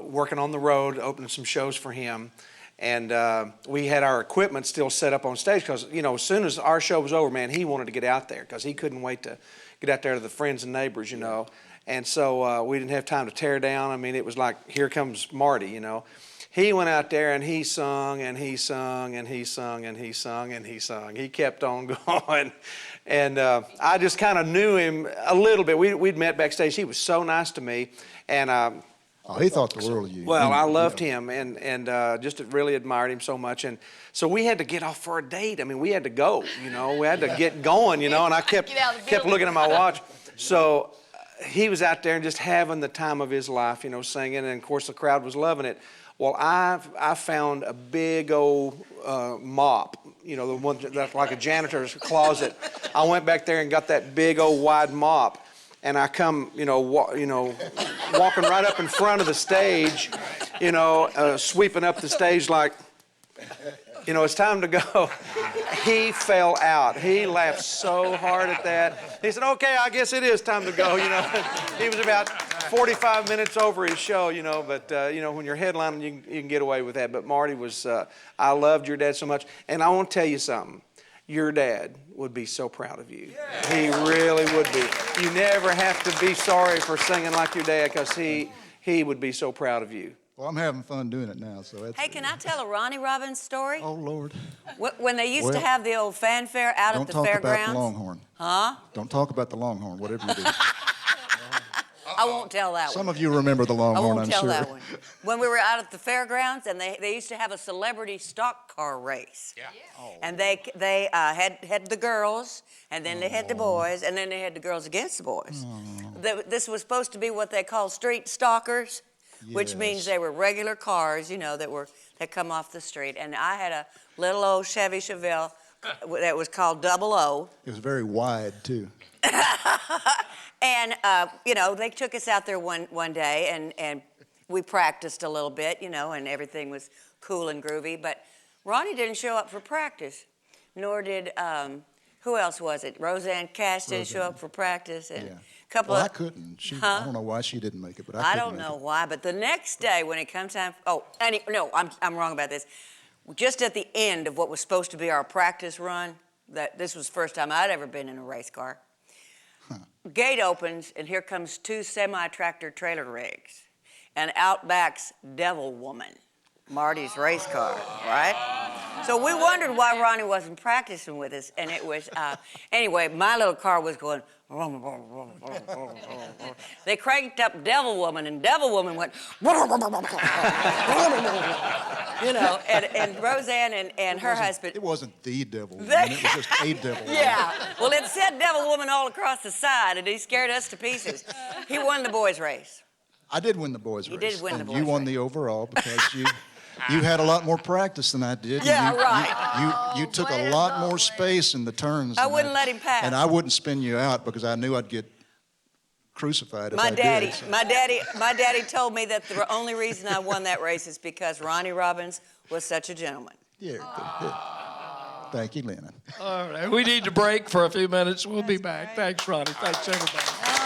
[SPEAKER 4] working on the road, opening some shows for him, and we had our equipment still set up on stage because, you know, as soon as our show was over, man, he wanted to get out there because he couldn't wait to get out there to the friends and neighbors, you know. And so we didn't have time to tear down. I mean, it was like, here comes Marty, you know. He went out there and he sung and he sung and he sung and he sung and he sung. He kept on going. And I just kind of knew him a little bit. We'd met backstage. He was so nice to me. And
[SPEAKER 10] he thought the world of you.
[SPEAKER 4] Well, I loved him and just really admired him so much. And so we had to get off for a date. I mean, we had to go, you know. We had to get going, you know. And I kept looking at my watch. So he was out there and just having the time of his life, you know, singing. And, of course, the crowd was loving it. Well, I found a big old mop, you know, the one that's like a janitor's closet. I went back there and got that big old wide mop, and I come, walking right up in front of the stage, sweeping up the stage like, it's time to go. He fell out. He laughed so hard at that. He said, okay, I guess it is time to go, He was about 45 minutes over his show, but, when you're headlining, you can get away with that. But Marty was, I loved your dad so much. And I want to tell you something. Your dad would be so proud of you. Yeah. He really would be. You never have to be sorry for singing like your dad because he would be so proud of you.
[SPEAKER 10] Well, I'm having fun doing it now, so that's...
[SPEAKER 14] Hey, can I tell a Ronnie Robbins story?
[SPEAKER 10] Oh, Lord.
[SPEAKER 14] When they used to have the old fanfare out at the fairgrounds.
[SPEAKER 10] Don't talk about the Longhorn.
[SPEAKER 14] Huh?
[SPEAKER 10] Don't talk about the Longhorn, whatever you do.
[SPEAKER 14] I won't tell that one.
[SPEAKER 10] Some of you remember the Longhorn, I'm sure.
[SPEAKER 14] I won't tell that one. When we were out at the fairgrounds, and they used to have a celebrity stock car race. Yeah. Oh. And they had the girls, and then they had the boys, and then they had the girls against the boys. This was supposed to be what they call street stalkers. Yes. Which means they were regular cars, that come off the street. And I had a little old Chevy Chevelle that was called 00.
[SPEAKER 10] It was very wide, too.
[SPEAKER 14] And, they took us out there one day, and we practiced a little bit, and everything was cool and groovy. But Ronnie didn't show up for practice, nor did, who else was it? Roseanne Cash didn't show up for practice. And
[SPEAKER 10] I couldn't. I don't know why she didn't make it, but I
[SPEAKER 14] don't know why. But the next day, when it comes time, I'm wrong about this. Just at the end of what was supposed to be our practice run, this was the first time I'd ever been in a race car. Gate opens, and here comes 2 semi-tractor trailer rigs, and out backs Devil Woman, Marty's race car, right? So we wondered why Ronnie wasn't practicing with us, and it was, anyway, my little car was going, they cranked up Devil Woman, and Devil Woman went, and Roseanne and her husband.
[SPEAKER 10] It wasn't the Devil Woman, it was just a Devil Woman.
[SPEAKER 14] Yeah, well, it said Devil Woman all across the side, and he scared us to pieces. He won the boys' race.
[SPEAKER 10] I did win the boys' race.
[SPEAKER 14] You did win the boys' race.
[SPEAKER 10] You won the overall because you had a lot more practice than I did.
[SPEAKER 14] Yeah, right.
[SPEAKER 10] You took a lot more space in the turns.
[SPEAKER 14] I wouldn't let him pass.
[SPEAKER 10] And I wouldn't spin you out because I knew I'd get crucified if I did. So.
[SPEAKER 14] My daddy told me that the only reason I won that race is because Ronnie Robbins was such a gentleman.
[SPEAKER 10] Yeah, good. Thank you, Lennon.
[SPEAKER 2] All right, we need to break for a few minutes. We'll be back. Thanks, Ronnie. Thanks, everybody.